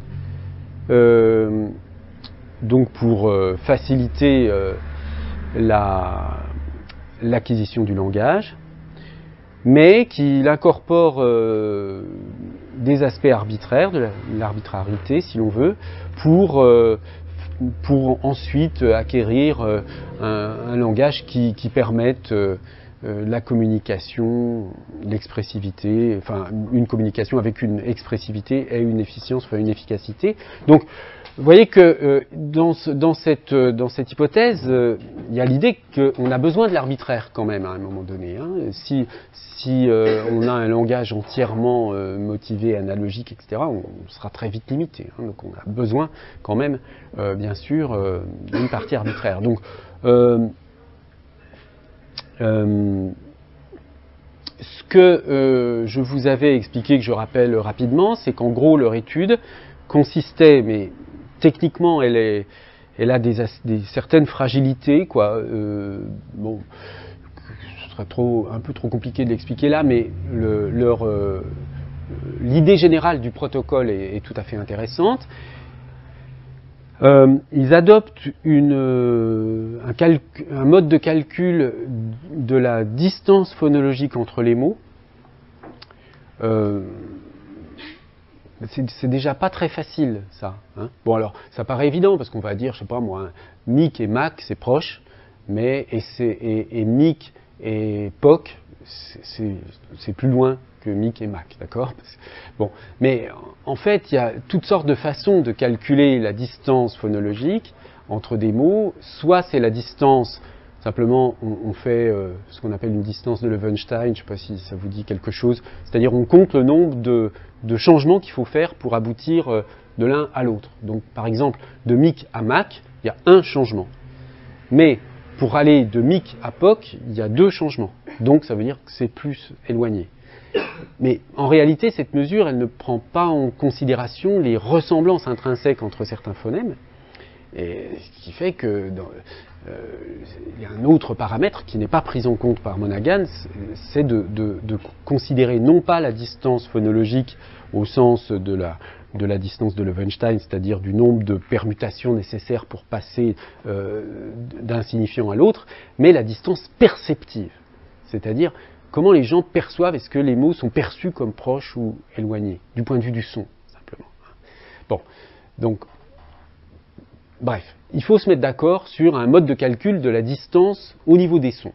donc pour faciliter l'acquisition du langage, mais qu'il incorpore des aspects arbitraires, de l'arbitrarité si l'on veut, pour ensuite acquérir un langage qui permette la communication, l'expressivité, enfin une communication avec une expressivité et une efficience, enfin une efficacité. Donc vous voyez que dans cette hypothèse, il y a l'idée qu'on a besoin de l'arbitraire quand même à un moment donné. Hein. Si on a un langage entièrement motivé, analogique, etc., on sera très vite limité. Hein. Donc on a besoin quand même, bien sûr, d'une partie arbitraire. Donc ce que je vous avais expliqué, que je rappelle rapidement, c'est qu'en gros leur étude consistait, mais techniquement elle a certaines fragilités, quoi. Bon, ce serait un peu trop compliqué de l'expliquer là, mais l'idée générale du protocole est tout à fait intéressante. Ils adoptent un mode de calcul de la distance phonologique entre les mots. C'est déjà pas très facile, ça. Hein. Bon, alors, ça paraît évident, parce qu'on va dire, je sais pas moi, mic et mac, c'est proche, mais et mic et poc, c'est plus loin que mic et mac, d'accord? Bon, mais en fait, il y a toutes sortes de façons de calculer la distance phonologique entre des mots. Soit c'est la distance, simplement on fait ce qu'on appelle une distance de Levenshtein, je ne sais pas si ça vous dit quelque chose, c'est-à-dire on compte le nombre de changements qu'il faut faire pour aboutir de l'un à l'autre. Donc par exemple, de mic à mac, il y a un changement. Mais pour aller de mic à poc, il y a 2 changements. Donc ça veut dire que c'est plus éloigné. Mais en réalité, cette mesure, elle ne prend pas en considération les ressemblances intrinsèques entre certains phonèmes, et ce qui fait que il y a un autre paramètre qui n'est pas pris en compte par Monaghan, c'est de considérer non pas la distance phonologique au sens de la distance de Levenshtein, c'est-à-dire du nombre de permutations nécessaires pour passer d'un signifiant à l'autre, mais la distance perceptive, c'est-à-dire comment les gens perçoivent, est-ce que les mots sont perçus comme proches ou éloignés, du point de vue du son, simplement. Bon, donc, bref, il faut se mettre d'accord sur un mode de calcul de la distance au niveau des sons.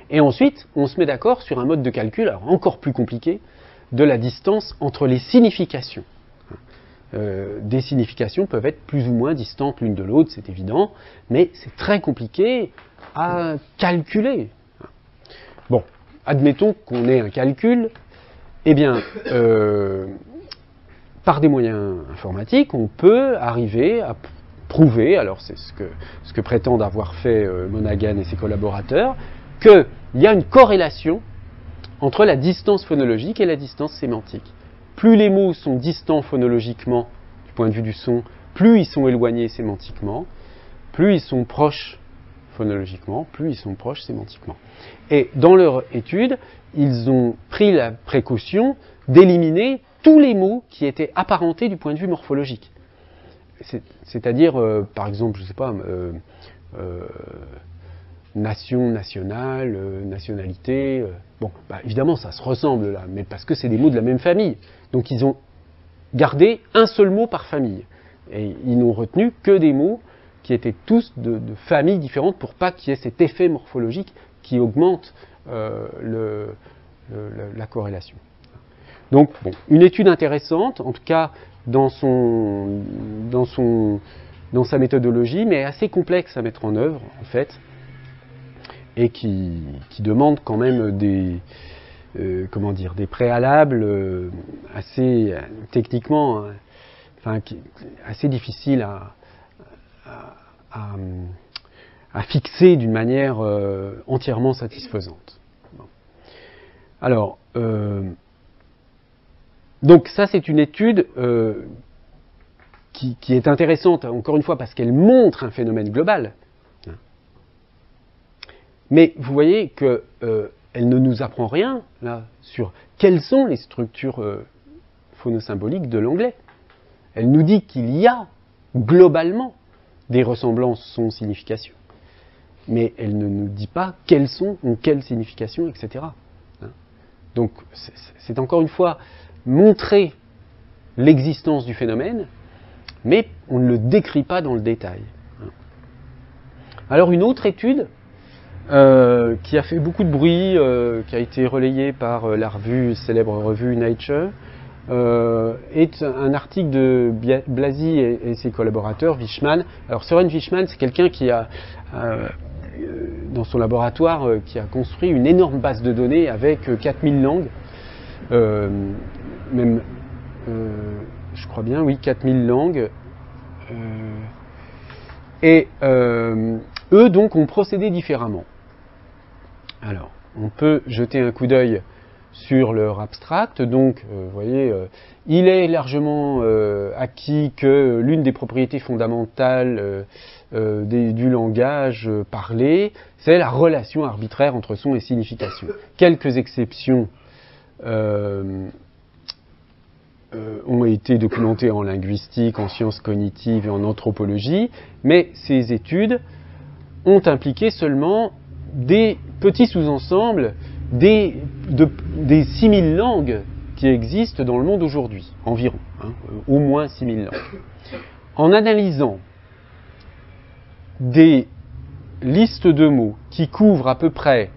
Et ensuite, on se met d'accord sur un mode de calcul, alors encore plus compliqué, de la distance entre les significations. Des significations peuvent être plus ou moins distantes l'une de l'autre, c'est évident, mais c'est très compliqué à calculer. Bon, admettons qu'on ait un calcul, eh bien, par des moyens informatiques, on peut arriver à prouver, alors c'est ce que prétendent avoir fait Monaghan et ses collaborateurs, qu'il y a une corrélation entre la distance phonologique et la distance sémantique. Plus les mots sont distants phonologiquement, du point de vue du son, plus ils sont éloignés sémantiquement, plus ils sont proches phonologiquement, plus ils sont proches sémantiquement. Et dans leur étude, ils ont pris la précaution d'éliminer tous les mots qui étaient apparentés du point de vue morphologique. C'est-à-dire, par exemple, je ne sais pas, nation, nationale, nationalité. Bon, bah, évidemment, ça se ressemble là, mais parce que c'est des mots de la même famille. Donc ils ont gardé un seul mot par famille. Et ils n'ont retenu que des mots qui étaient tous de familles différentes pour pas qu'il y ait cet effet morphologique qui augmente la corrélation. Donc, bon, une étude intéressante, en tout cas dans sa méthodologie, mais assez complexe à mettre en œuvre, en fait, et qui demande quand même des préalables assez techniquement, enfin, assez difficiles à fixer d'une manière entièrement satisfaisante. Bon. Alors, donc ça c'est une étude qui est intéressante, encore une fois, parce qu'elle montre un phénomène global. Mais vous voyez qu'elle ne nous apprend rien là sur quelles sont les structures phonosymboliques de l'anglais. Elle nous dit qu'il y a globalement des ressemblances son-signification. Mais elle ne nous dit pas quelles sont, ont quelle signification, etc. Donc c'est encore une fois montrer l'existence du phénomène, mais on ne le décrit pas dans le détail. Alors une autre étude qui a fait beaucoup de bruit, qui a été relayé par la célèbre revue Nature, est un article de Blasi et ses collaborateurs, Wichmann. Alors Søren Wichmann, c'est quelqu'un qui a, dans son laboratoire, qui a construit une énorme base de données avec 4000 langues, même, je crois bien, oui, 4000 langues. Eux, donc, ont procédé différemment. Alors, on peut jeter un coup d'œil sur leur abstract. Donc, vous voyez, il est largement acquis que l'une des propriétés fondamentales du langage parlé, c'est la relation arbitraire entre son et signification. Quelques exceptions ont été documentées en linguistique, en sciences cognitives et en anthropologie, mais ces études ont impliqué seulement des petits sous-ensembles des 6000 langues qui existent dans le monde aujourd'hui, environ, au moins 6000 langues. En analysant des listes de mots qui couvrent à peu près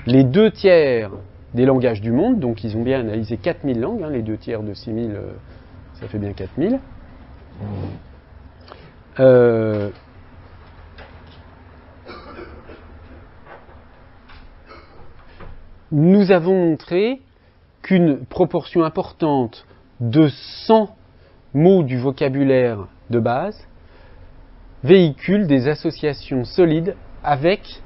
les 2/3 des langages du monde, donc ils ont bien analysé 4000 langues, les 2/3 de 6000, ça fait bien 4000. Nous avons montré qu'une proportion importante de 100 mots du vocabulaire de base véhiculent des associations solides avec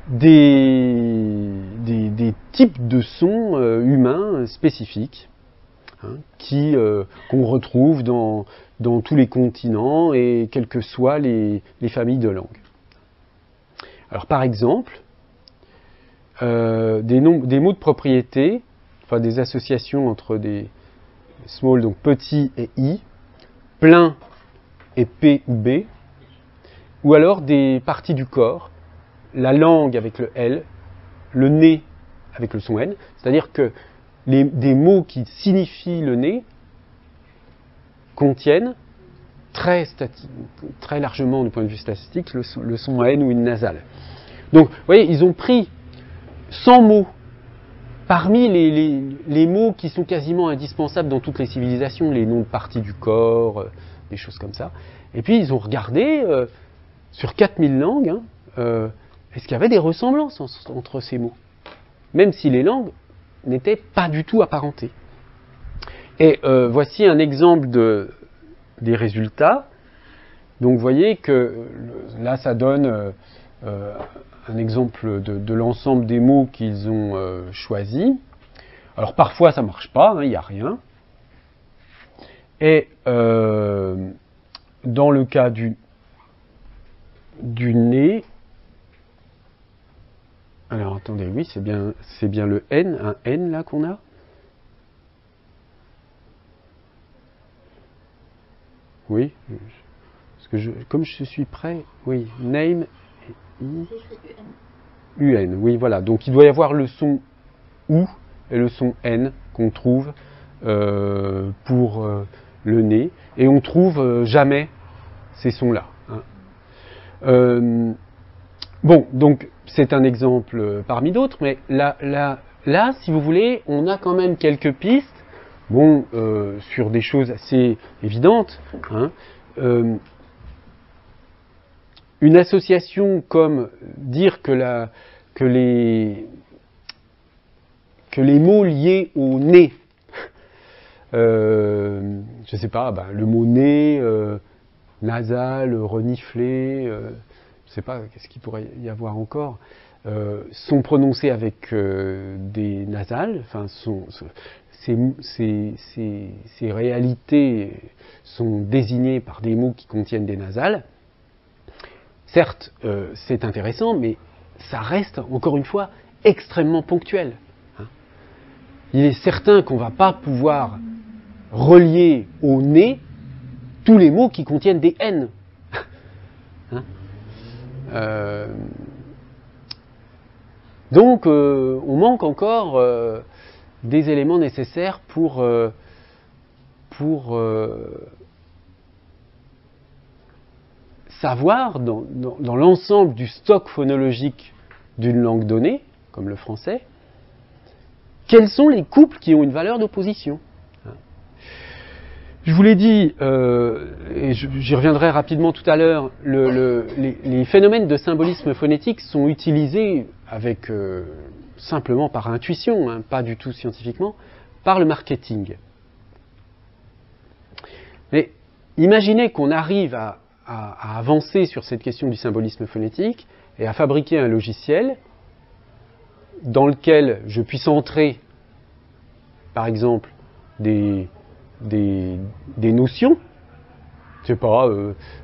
des types de sons humains spécifiques, qu'on retrouve dans tous les continents et quelles que soient les familles de langues. Alors par exemple, des mots de propriété, enfin des associations entre des small, donc petit et i, plein et p ou b, ou alors des parties du corps, la langue avec le L, le nez avec le son N, c'est-à-dire que des mots qui signifient le nez contiennent très largement du point de vue statistique le son N ou une nasale. Donc, vous voyez, ils ont pris 100 mots parmi les mots qui sont quasiment indispensables dans toutes les civilisations, les noms de parties du corps, des choses comme ça. Et puis ils ont regardé sur 4000 langues, est-ce qu'il y avait des ressemblances entre ces mots, même si les langues n'étaient pas du tout apparentées. Et voici un exemple des résultats. Donc vous voyez que là ça donne un exemple de l'ensemble des mots qu'ils ont choisis. Alors parfois ça ne marche pas, il n'y a rien. Et dans le cas du nez, alors attendez, oui, c'est bien le N, un N là qu'on a. Oui, parce que comme je suis prêt, oui, name et I. UN, oui, voilà. Donc il doit y avoir le son OU et le son N qu'on trouve pour le nez, et on trouve jamais ces sons-là. Bon, donc c'est un exemple parmi d'autres, mais là, si vous voulez, on a quand même quelques pistes, bon, sur des choses assez évidentes. Une association comme dire que les mots liés au nez, je ne sais pas, le mot nez, nasal, reniflé, je ne sais pas, qu'est-ce qu'il pourrait y avoir encore, sont prononcés avec des nasales, enfin, ces réalités sont désignées par des mots qui contiennent des nasales. Certes, c'est intéressant, mais ça reste, encore une fois, extrêmement ponctuel. Il est certain qu'on ne va pas pouvoir relier au nez tous les mots qui contiennent des N. Donc, on manque encore des éléments nécessaires pour savoir, dans l'ensemble du stock phonologique d'une langue donnée, comme le français, quels sont les couples qui ont une valeur d'opposition? Je vous l'ai dit, et j'y reviendrai rapidement tout à l'heure, les phénomènes de symbolisme phonétique sont utilisés avec, simplement par intuition, hein, pas du tout scientifiquement, par le marketing. Mais imaginez qu'on arrive à avancer sur cette question du symbolisme phonétique et à fabriquer un logiciel dans lequel je puisse entrer, par exemple, des notions, je sais pas,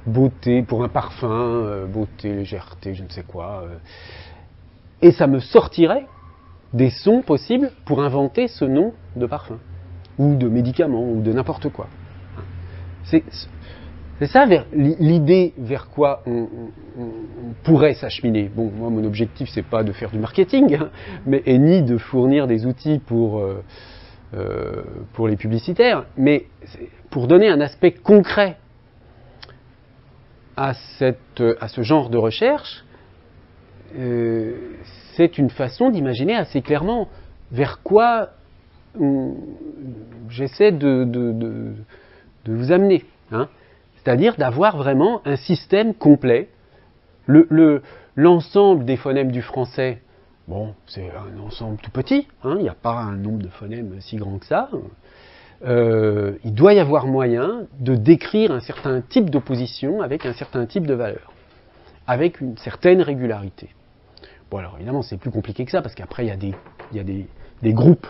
beauté pour un parfum, beauté, légèreté, je ne sais quoi, et ça me sortirait des sons possibles pour inventer ce nom de parfum, ou de médicament, ou de n'importe quoi. C'est ça l'idée vers quoi on pourrait s'acheminer. Bon, moi, mon objectif, c'est pas de faire du marketing, hein, et ni de fournir des outils pour les publicitaires, mais pour donner un aspect concret à ce genre de recherche, c'est une façon d'imaginer assez clairement vers quoi j'essaie de vous amener. Hein. C'est-à-dire d'avoir vraiment un système complet. L'ensemble des phonèmes du français, bon, c'est un ensemble tout petit, hein, il n'y a pas un nombre de phonèmes si grand que ça. Il doit y avoir moyen de décrire un certain type d'opposition avec un certain type de valeur, avec une certaine régularité. Bon, alors évidemment, c'est plus compliqué que ça, parce qu'après, il y a des groupes,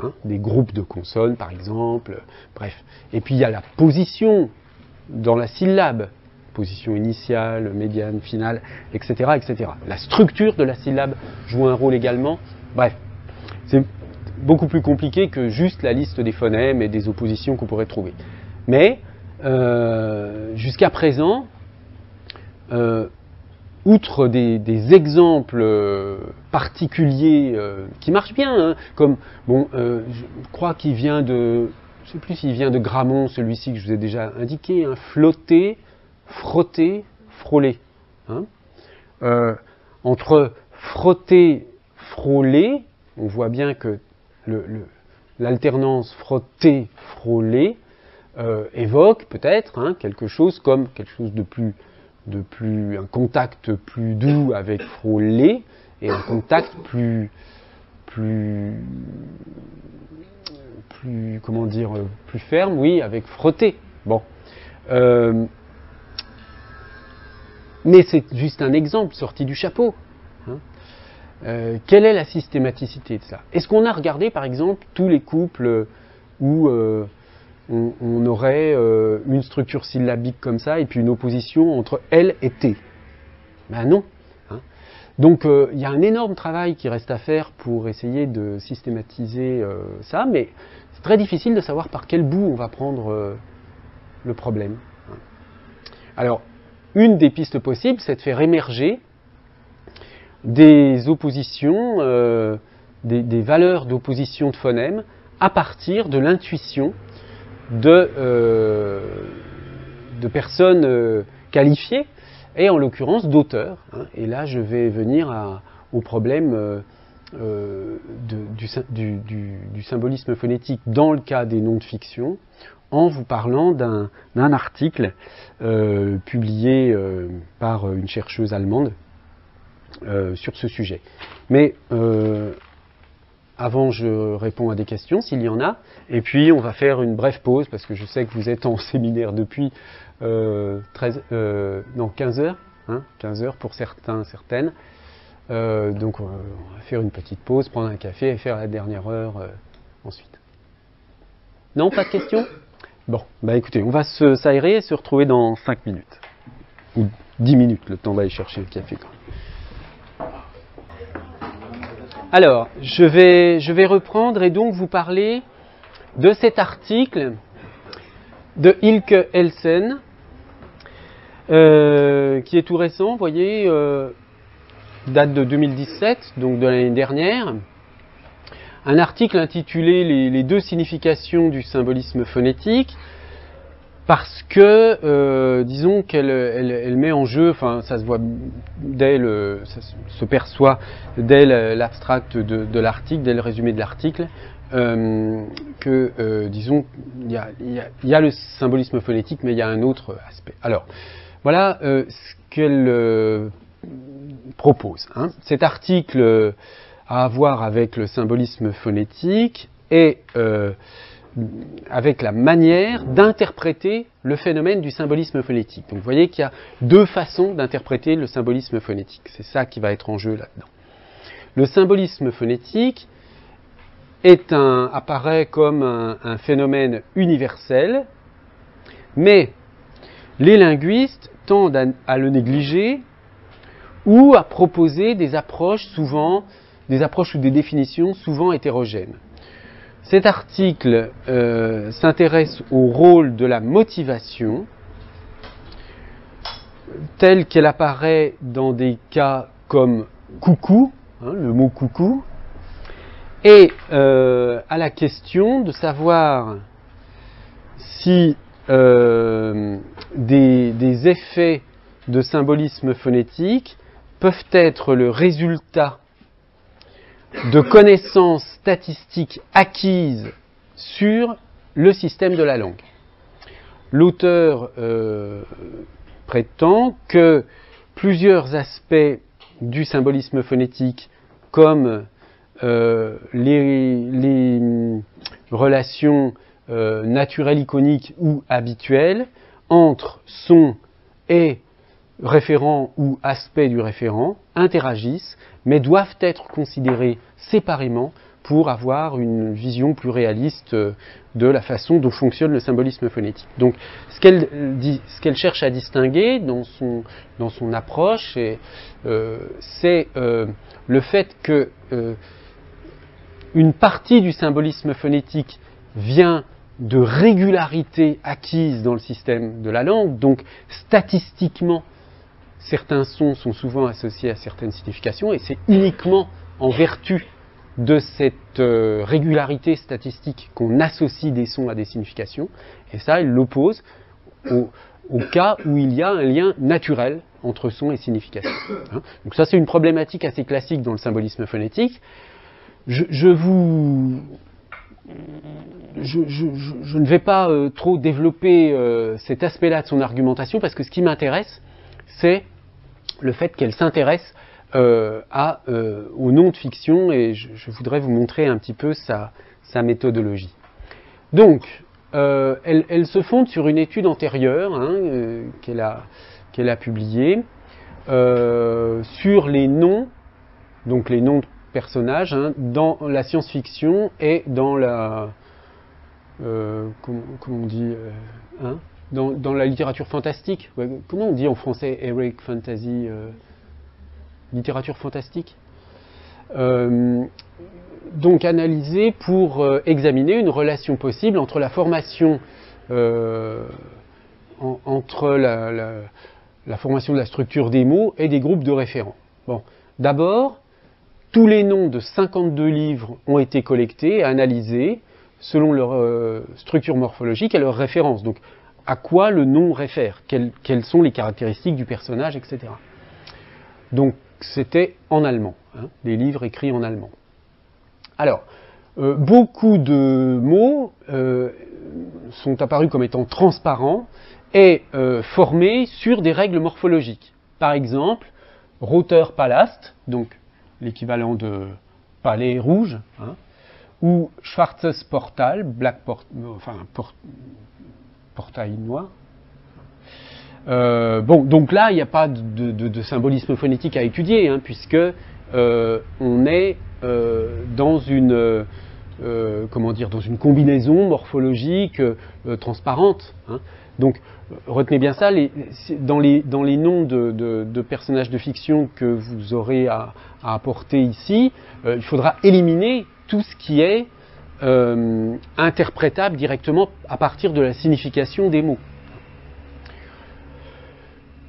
hein, des groupes de consonnes, par exemple, bref. Et puis, il y a la position dans la syllabe, position initiale, médiane, finale, etc., etc. La structure de la syllabe joue un rôle également. Bref, c'est beaucoup plus compliqué que juste la liste des phonèmes et des oppositions qu'on pourrait trouver. Mais, jusqu'à présent, outre des exemples particuliers qui marchent bien, hein, comme, bon, je crois qu'il vient de, je ne sais plus s'il vient de Gramont, celui-ci que je vous ai déjà indiqué, hein, flotter, frotter, frôler. Hein. Entre frotter, frôler, on voit bien que l'alternance frotter, frôler évoque peut-être, hein, quelque chose de plus, un contact plus doux avec frôler et un contact plus comment dire, plus ferme, oui, avec frotter. Bon. Mais c'est juste un exemple sorti du chapeau. Hein. Quelle est la systématicité de ça? Est-ce qu'on a regardé, par exemple, tous les couples où on aurait une structure syllabique comme ça et puis une opposition entre elle et T? Ben non. Hein. Donc il y a un énorme travail qui reste à faire pour essayer de systématiser ça, mais c'est très difficile de savoir par quel bout on va prendre le problème. Hein. Alors, une des pistes possibles, c'est de faire émerger des oppositions, des valeurs d'opposition de phonèmes à partir de l'intuition de personnes qualifiées, et en l'occurrence d'auteurs. Hein. Et là, je vais venir au problème du symbolisme phonétique dans le cas des noms de fiction, en vous parlant d'un article publié par une chercheuse allemande sur ce sujet. Mais avant, je réponds à des questions, s'il y en a, et puis on va faire une brève pause, parce que je sais que vous êtes en séminaire depuis 15 heures, hein, 15 heures pour certains, certaines. Donc on va faire une petite pause, prendre un café et faire la dernière heure ensuite. Non, pas de questions? Bon, bah écoutez, on va s'aérer et se retrouver dans 5 minutes. Ou 10 minutes, le temps d'aller chercher le café quand même. Alors, je vais reprendre et donc vous parler de cet article de Ilke Elsen, qui est tout récent, vous voyez, date de 2017, donc de l'année dernière. Un article intitulé « Les deux significations du symbolisme phonétique », parce que, disons qu'elle met en jeu, enfin ça se voit ça se perçoit dès l'abstract de l'article, dès le résumé de l'article, disons, il y a le symbolisme phonétique, mais il y a un autre aspect. Alors, voilà ce qu'elle propose. Hein. Cet article a à voir avec le symbolisme phonétique et avec la manière d'interpréter le phénomène du symbolisme phonétique. Donc vous voyez qu'il y a deux façons d'interpréter le symbolisme phonétique. C'est ça qui va être en jeu là-dedans. Le symbolisme phonétique apparaît comme un phénomène universel, mais les linguistes tendent à le négliger ou à proposer des approches ou des définitions souvent hétérogènes. Cet article s'intéresse au rôle de la motivation telle qu'elle apparaît dans des cas comme coucou, hein, le mot coucou, et à la question de savoir si des effets de symbolisme phonétique peuvent être le résultat de connaissances statistiques acquises sur le système de la langue. L'auteur prétend que plusieurs aspects du symbolisme phonétique, comme les relations naturelles, iconiques ou habituelles, entre son et référent ou aspect du référent, interagissent, mais doivent être considérés séparément pour avoir une vision plus réaliste de la façon dont fonctionne le symbolisme phonétique. Donc, ce qu'elle cherche à distinguer dans son approche, c'est le fait que une partie du symbolisme phonétique vient de régularités acquises dans le système de la langue, donc statistiquement, certains sons sont souvent associés à certaines significations, et c'est uniquement en vertu de cette régularité statistique qu'on associe des sons à des significations, et ça, elle l'oppose au cas où il y a un lien naturel entre son et signification. Hein. Donc ça, c'est une problématique assez classique dans le symbolisme phonétique. Je ne vais pas trop développer cet aspect-là de son argumentation, parce que ce qui m'intéresse, c'est le fait qu'elle s'intéresse au nom de fiction, et je voudrais vous montrer un petit peu sa méthodologie. Donc, elle se fonde sur une étude antérieure qu'elle a publiée sur les noms, donc les noms de personnages, dans la science-fiction et dans la comment on dit dans la littérature fantastique. Ouais, comment on dit en français Eric Fantasy littérature fantastique, donc analysée pour examiner une relation possible entre la formation entre la formation de la structure des mots et des groupes de référents. Bon, d'abord, tous les noms de 52 livres ont été collectés et analysés selon leur structure morphologique et leur référence. Donc, à quoi le nom réfère, quelles sont les caractéristiques du personnage, etc. Donc, c'était en allemand, des livres écrits en allemand. Alors, beaucoup de mots sont apparus comme étant transparents et formés sur des règles morphologiques. Par exemple, Roter Palast, donc l'équivalent de palais rouge, ou Schwarzes Portal, portail noir. Bon, donc là, il n'y a pas de symbolisme phonétique à étudier, puisque on est dans une combinaison morphologique transparente. Donc, retenez bien ça. Dans les noms de personnages de fiction que vous aurez à apporter ici, il faudra éliminer tout ce qui est interprétable directement à partir de la signification des mots.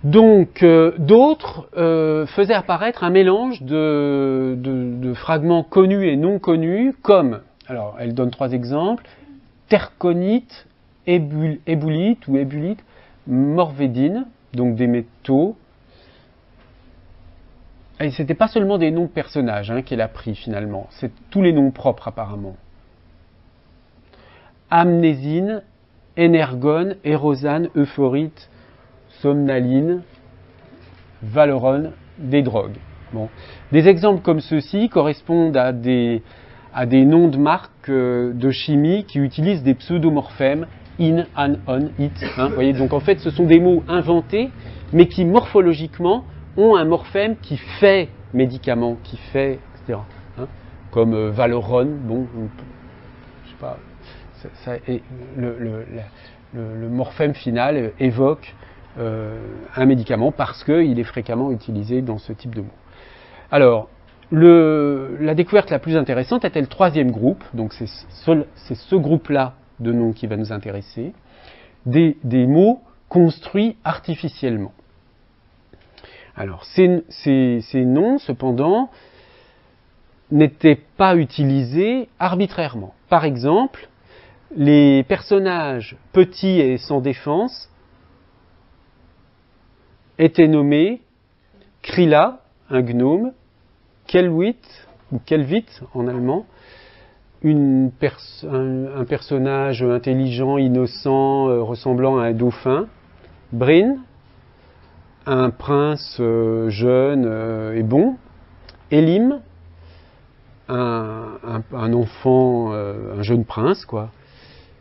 Donc, d'autres faisaient apparaître un mélange de fragments connus et non connus, comme, alors elle donne 3 exemples, terconite, ébulite ou ébulite, morvédine, donc des métaux. Et c'était pas seulement des noms de personnages qu'elle a pris finalement, c'est tous les noms propres apparemment. Amnésine, énergone, érosane, euphorite, somnaline, valorone, des drogues. Bon. Des exemples comme ceux-ci correspondent à des noms de marques de chimie qui utilisent des pseudomorphèmes in, an, on, it. Vous voyez, donc en fait ce sont des mots inventés mais qui morphologiquement ont un morphème qui fait médicament, qui fait, etc. Comme valorone, bon, je sais pas, le morphème final évoque un médicament parce qu'il est fréquemment utilisé dans ce type de mots. Alors, la découverte la plus intéressante était le troisième groupe, donc c'est ce groupe-là de noms qui va nous intéresser, des mots construits artificiellement. Alors, ces noms, cependant, n'étaient pas utilisés arbitrairement. Par exemple, les personnages petits et sans défense étaient nommés Krilla, un gnome, Kelwit, ou Kelvit en allemand, un personnage intelligent, innocent, ressemblant à un dauphin, Bryn, un prince jeune et bon, Elim, un enfant, un jeune prince, quoi,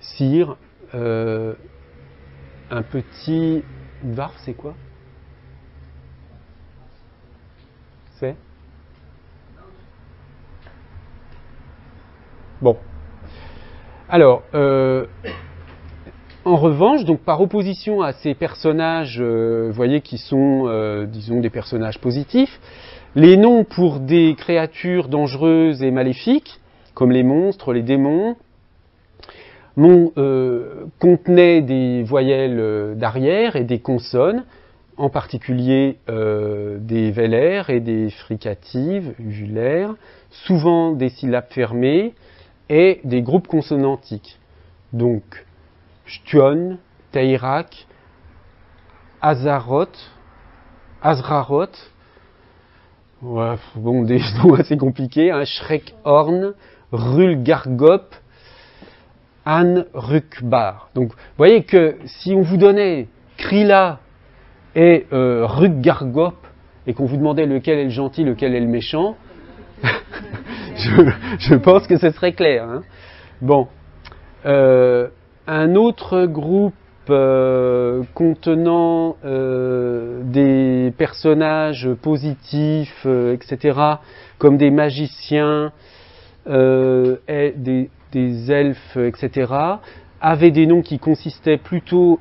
Cyr, un petit dwarf, c'est quoi? C'est bon. Alors, en revanche, donc par opposition à ces personnages, vous voyez, qui sont, disons, des personnages positifs, les noms pour des créatures dangereuses et maléfiques, comme les monstres, les démons, contenaient des voyelles d'arrière et des consonnes, en particulier des vélaires et des fricatives, uvulaires, souvent des syllabes fermées et des groupes consonantiques. Donc, Shtion, Teirak, Azraroth, ouais, bon, des noms assez compliqués, Shrekhorn, Rulgargop, Anrukbar. Donc, vous voyez que si on vous donnait Krilla et Ruggargop, et qu'on vous demandait lequel est le gentil, lequel est le méchant, je pense que ce serait clair. Bon. Un autre groupe contenant des personnages positifs, etc., comme des magiciens et des elfes, etc., avaient des noms qui consistaient plutôt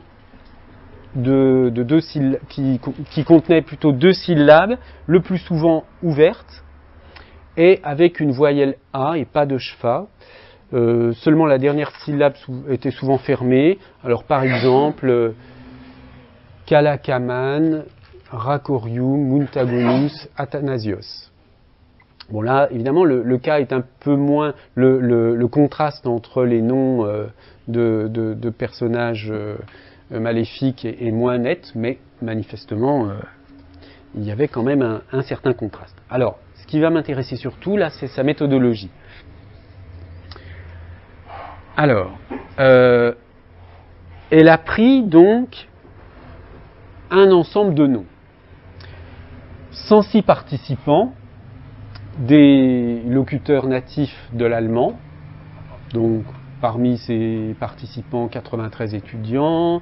de deux syllabes, qui contenaient plutôt deux syllabes, le plus souvent ouvertes, et avec une voyelle A et pas de schwa. Seulement la dernière syllabe était souvent fermée. Alors par exemple, Kalakaman, Rakorium, Muntagonus, Athanasios. Bon là, évidemment, le cas est un peu moins... Le contraste entre les noms de personnages maléfiques est moins net, mais manifestement, il y avait quand même un certain contraste. Alors, ce qui va m'intéresser surtout, là, c'est sa méthodologie. Alors, elle a pris donc un ensemble de noms. 106 participants, des locuteurs natifs de l'allemand, donc parmi ces participants 93 étudiants,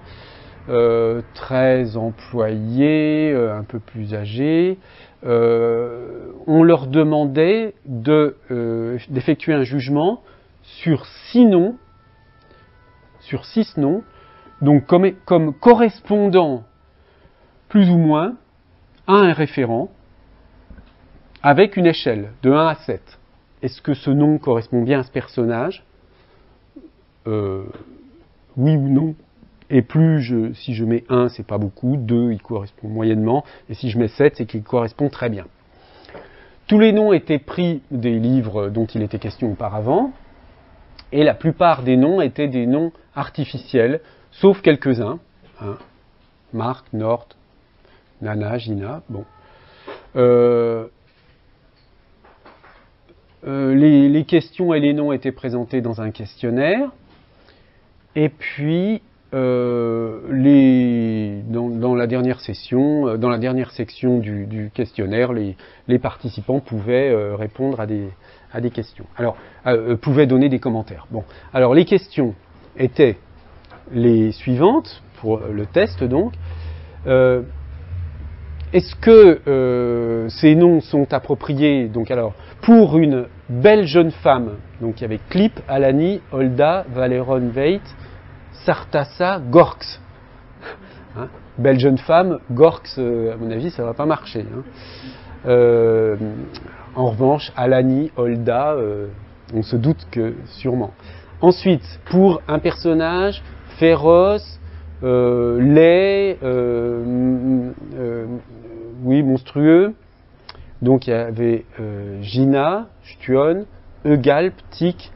13 employés un peu plus âgés. On leur demandait d'effectuer un jugement sur 6 noms, donc comme correspondant plus ou moins à un référent avec une échelle de 1 à 7. Est-ce que ce nom correspond bien à ce personnage ? Oui ou non. Et plus, si je mets 1, c'est pas beaucoup, 2, il correspond moyennement, et si je mets 7, c'est qu'il correspond très bien. Tous les noms étaient pris des livres dont il était question auparavant, Et la plupart des noms étaient des noms artificiels, sauf quelques-uns. Hein. Marc, Nord, Nana, Gina, bon. Les questions et les noms étaient présentés dans un questionnaire. Et puis, dans la dernière session, dans la dernière section du questionnaire, les participants pouvaient répondre à des questions. Alors, pouvaient donner des commentaires. Bon, alors les questions étaient les suivantes pour le test donc. Est-ce que ces noms sont appropriés donc alors pour une belle jeune femme, donc il y avait Clip, Alani, Olda, Valeron Veit, Sartassa, Gorks. Hein, belle jeune femme, Gorks, à mon avis, ça ne va pas marcher. Hein. En revanche, Alani, Olda, on se doute que sûrement. Ensuite, pour un personnage féroce, laid, oui, monstrueux, donc il y avait Gina, Stuon, Eugalp, Tik,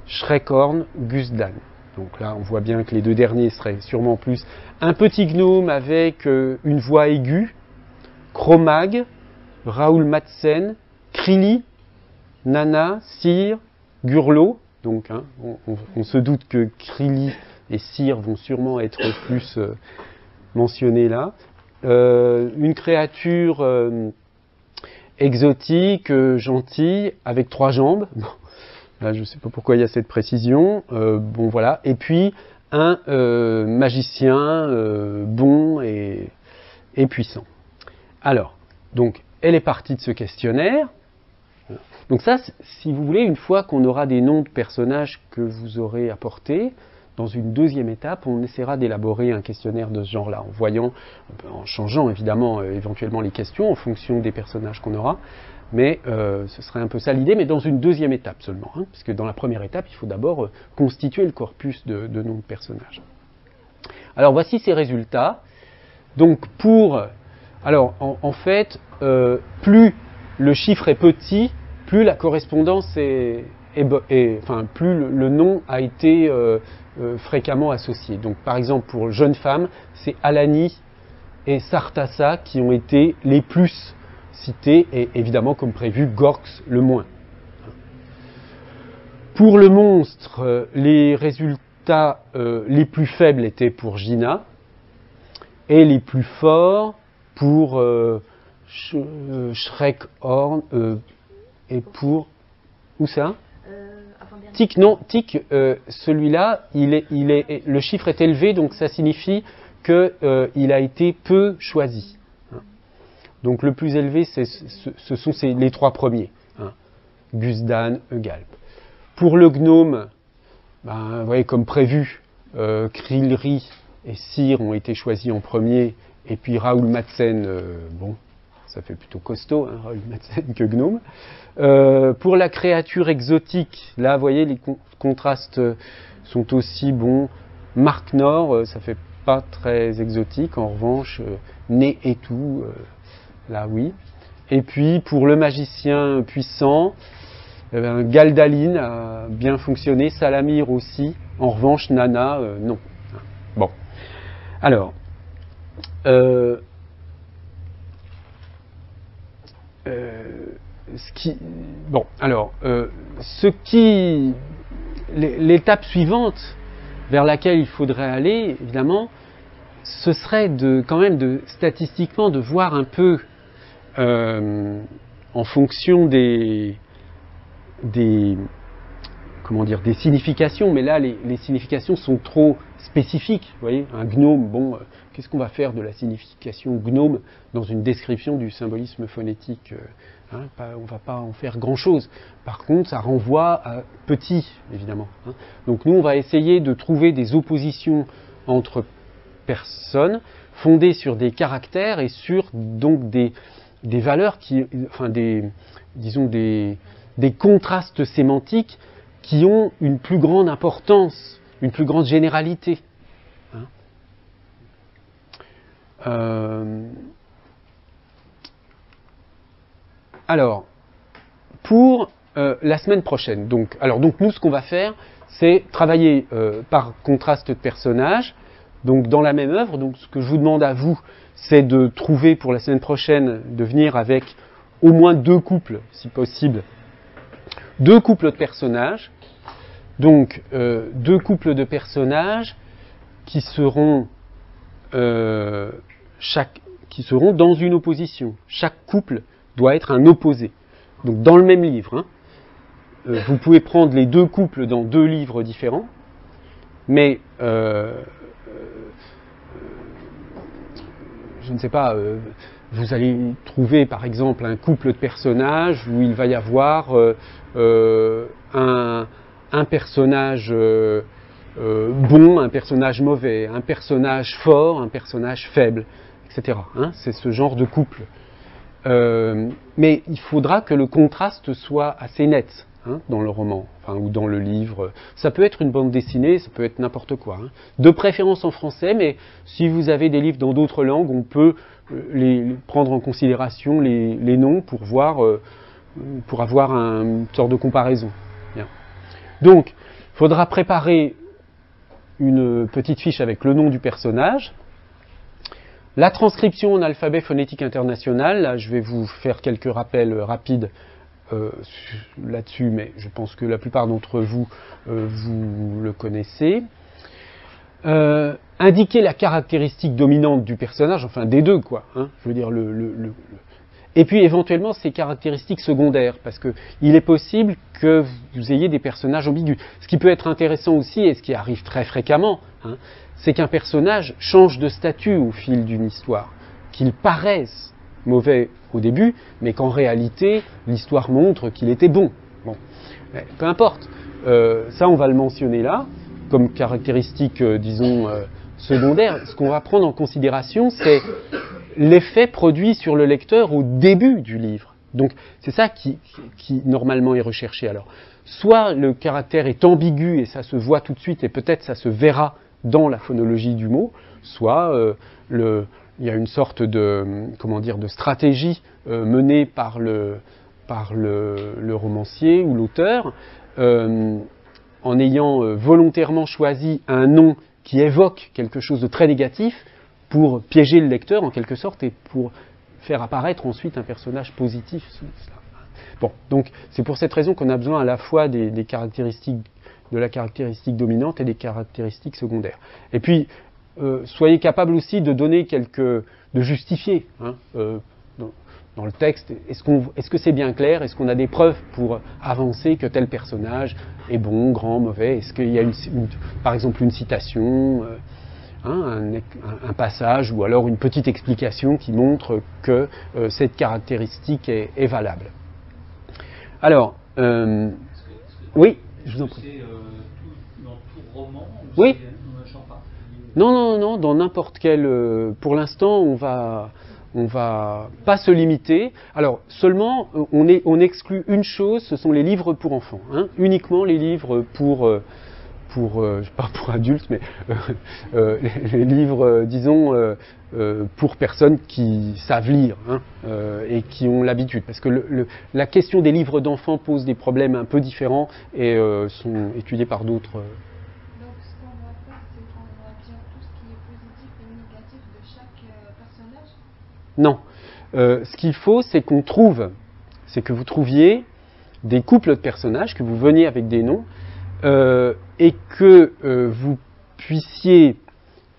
Schreckhorn, Gusdan. Donc là, on voit bien que les deux derniers seraient sûrement plus un petit gnome avec une voix aiguë, Chromag, Raoul Madsen, Krili, Nana, Cyr, Gurlo. Donc, hein, on se doute que Krili et Cyr vont sûrement être plus mentionnés là. Une créature exotique, gentille, avec 3 jambes. Bon, là, je ne sais pas pourquoi il y a cette précision. Bon, voilà. Et puis, un magicien bon et puissant. Alors, donc, elle est partie de ce questionnaire. Donc ça, si vous voulez, une fois qu'on aura des noms de personnages que vous aurez apportés, dans une deuxième étape, on essaiera d'élaborer un questionnaire de ce genre-là, en changeant évidemment éventuellement les questions en fonction des personnages qu'on aura, mais ce serait un peu ça l'idée, mais dans une deuxième étape seulement, hein, parce que dans la première étape, il faut d'abord constituer le corpus de noms de personnages. Alors voici ces résultats. Donc alors en fait, plus le chiffre est petit, plus la correspondance enfin, plus le nom a été fréquemment associé. Donc, par exemple, pour jeune femme, c'est Alani et Sartassa qui ont été les plus cités, et évidemment, comme prévu, Gorks le moins. Pour le monstre, les résultats les plus faibles étaient pour Gina, et les plus forts pour Schreckhorn et pour... Où ça? Tik, non, Tik, celui-là, le chiffre est élevé, donc ça signifie qu'il a été peu choisi. Hein. Donc le plus élevé, ce sont les 3 premiers. Hein. Gusdan, Eugalp. Pour le gnome, vous voyez, comme prévu, Krilri et Cyr ont été choisis en premier, et puis Raoul Madsen, bon, ça fait plutôt costaud, hein, Raoul Madsen que gnome. Pour la créature exotique, là, vous voyez, les contrastes sont aussi bons. Marc Nord, ça fait pas très exotique. En revanche, nez et tout, là, oui. Et puis, pour le magicien puissant, Galdaline a bien fonctionné. Salamir aussi. En revanche, Nana, non. Bon. Alors, l'étape suivante vers laquelle il faudrait aller, évidemment, ce serait quand même statistiquement de voir un peu en fonction des significations, mais là les significations sont trop spécifiques. Vous voyez, un gnome, bon, qu'est-ce qu'on va faire de la signification gnome dans une description du symbolisme phonétique? On ne va pas en faire grand-chose. Par contre, ça renvoie à petit, évidemment. Hein. Donc nous, on va essayer de trouver des oppositions entre personnes fondées sur des caractères et sur donc des valeurs des contrastes sémantiques qui ont une plus grande importance, une plus grande généralité. Hein. Alors, pour la semaine prochaine. Donc nous, ce qu'on va faire, c'est travailler par contraste de personnages, donc dans la même œuvre. Donc ce que je vous demande à vous, c'est de trouver pour la semaine prochaine, de venir avec au moins 2 couples, si possible, 2 couples de personnages. Donc 2 couples de personnages qui seront dans une opposition. Chaque couple doit être un opposé. Donc dans le même livre. Hein. Vous pouvez prendre les 2 couples dans 2 livres différents, mais je ne sais pas, vous allez trouver par exemple un couple de personnages où il va y avoir un personnage bon, un personnage mauvais, un personnage fort, un personnage faible, etc. Hein, c'est ce genre de couple. Mais il faudra que le contraste soit assez net, hein, dans le roman, enfin, ou dans le livre. Ça peut être une bande dessinée, ça peut être n'importe quoi. Hein. De préférence en français, mais si vous avez des livres dans d'autres langues, on peut les prendre en considération les noms pour voir, pour avoir une sorte de comparaison. Bien. Donc, il faudra préparer une petite fiche avec le nom du personnage. La transcription en alphabet phonétique international, là je vais vous faire quelques rappels rapides là-dessus, mais je pense que la plupart d'entre vous, vous le connaissez. Indiquer la caractéristique dominante du personnage, enfin des 2, quoi. Hein, je veux dire et puis éventuellement ses caractéristiques secondaires, parce que il est possible que vous ayez des personnages ambigus. Ce qui peut être intéressant aussi, et ce qui arrive très fréquemment, hein, c'est qu'un personnage change de statut au fil d'une histoire, qu'il paraisse mauvais au début, mais qu'en réalité, l'histoire montre qu'il était bon. Bon. Mais peu importe. Ça, on va le mentionner là, comme caractéristique, disons, secondaire. Ce qu'on va prendre en considération, c'est l'effet produit sur le lecteur au début du livre. Donc, c'est ça qui normalement est recherché. Alors, soit le caractère est ambigu et ça se voit tout de suite, et peut-être ça se verra dans la phonologie du mot, soit il y a une sorte de, de stratégie menée par le romancier ou l'auteur, en ayant volontairement choisi un nom qui évoque quelque chose de très négatif pour piéger le lecteur en quelque sorte et pour faire apparaître ensuite un personnage positif. Bon, donc c'est pour cette raison qu'on a besoin à la fois des caractéristiques, de la caractéristique dominante et des caractéristiques secondaires. Et puis, soyez capable aussi de donner de justifier, hein, dans le texte. Est-ce que c'est bien clair? Est-ce qu'on a des preuves pour avancer que tel personnage est bon, grand, mauvais? Est-ce qu'il y a par exemple une citation, un passage, ou alors une petite explication qui montre que cette caractéristique est valable? Alors, oui, je vous en prie. C'est dans tout roman? Oui. Non, dans n'importe quel. Pour l'instant, on va pas se limiter. Alors, seulement, on exclut une chose, ce sont les livres pour enfants. Hein, uniquement les livres pas pour adultes, mais les livres, disons, pour personnes qui savent lire, hein, et qui ont l'habitude. Parce que la question des livres d'enfants pose des problèmes un peu différents et sont étudiés par d'autres. Donc ce qu'on va faire, c'est qu'on va dire tout ce qui est positif et négatif de chaque personnage? Non. Ce qu'il faut, c'est que vous trouviez des couples de personnages, que vous veniez avec des noms, et que vous puissiez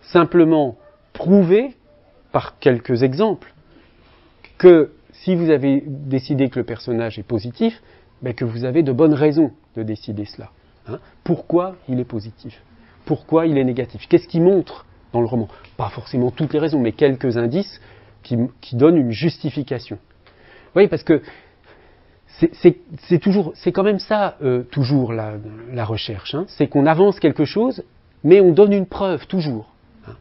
simplement prouver, par quelques exemples, que si vous avez décidé que le personnage est positif, ben que vous avez de bonnes raisons de décider cela. Hein. Pourquoi il est positif? Pourquoi il est négatif? Qu'est-ce qui montre dans le roman? Pas forcément toutes les raisons, mais quelques indices qui donnent une justification. Vous voyez, parce que c'est quand même ça, toujours la recherche. Hein. C'est qu'on avance quelque chose, mais on donne une preuve, toujours. Hein.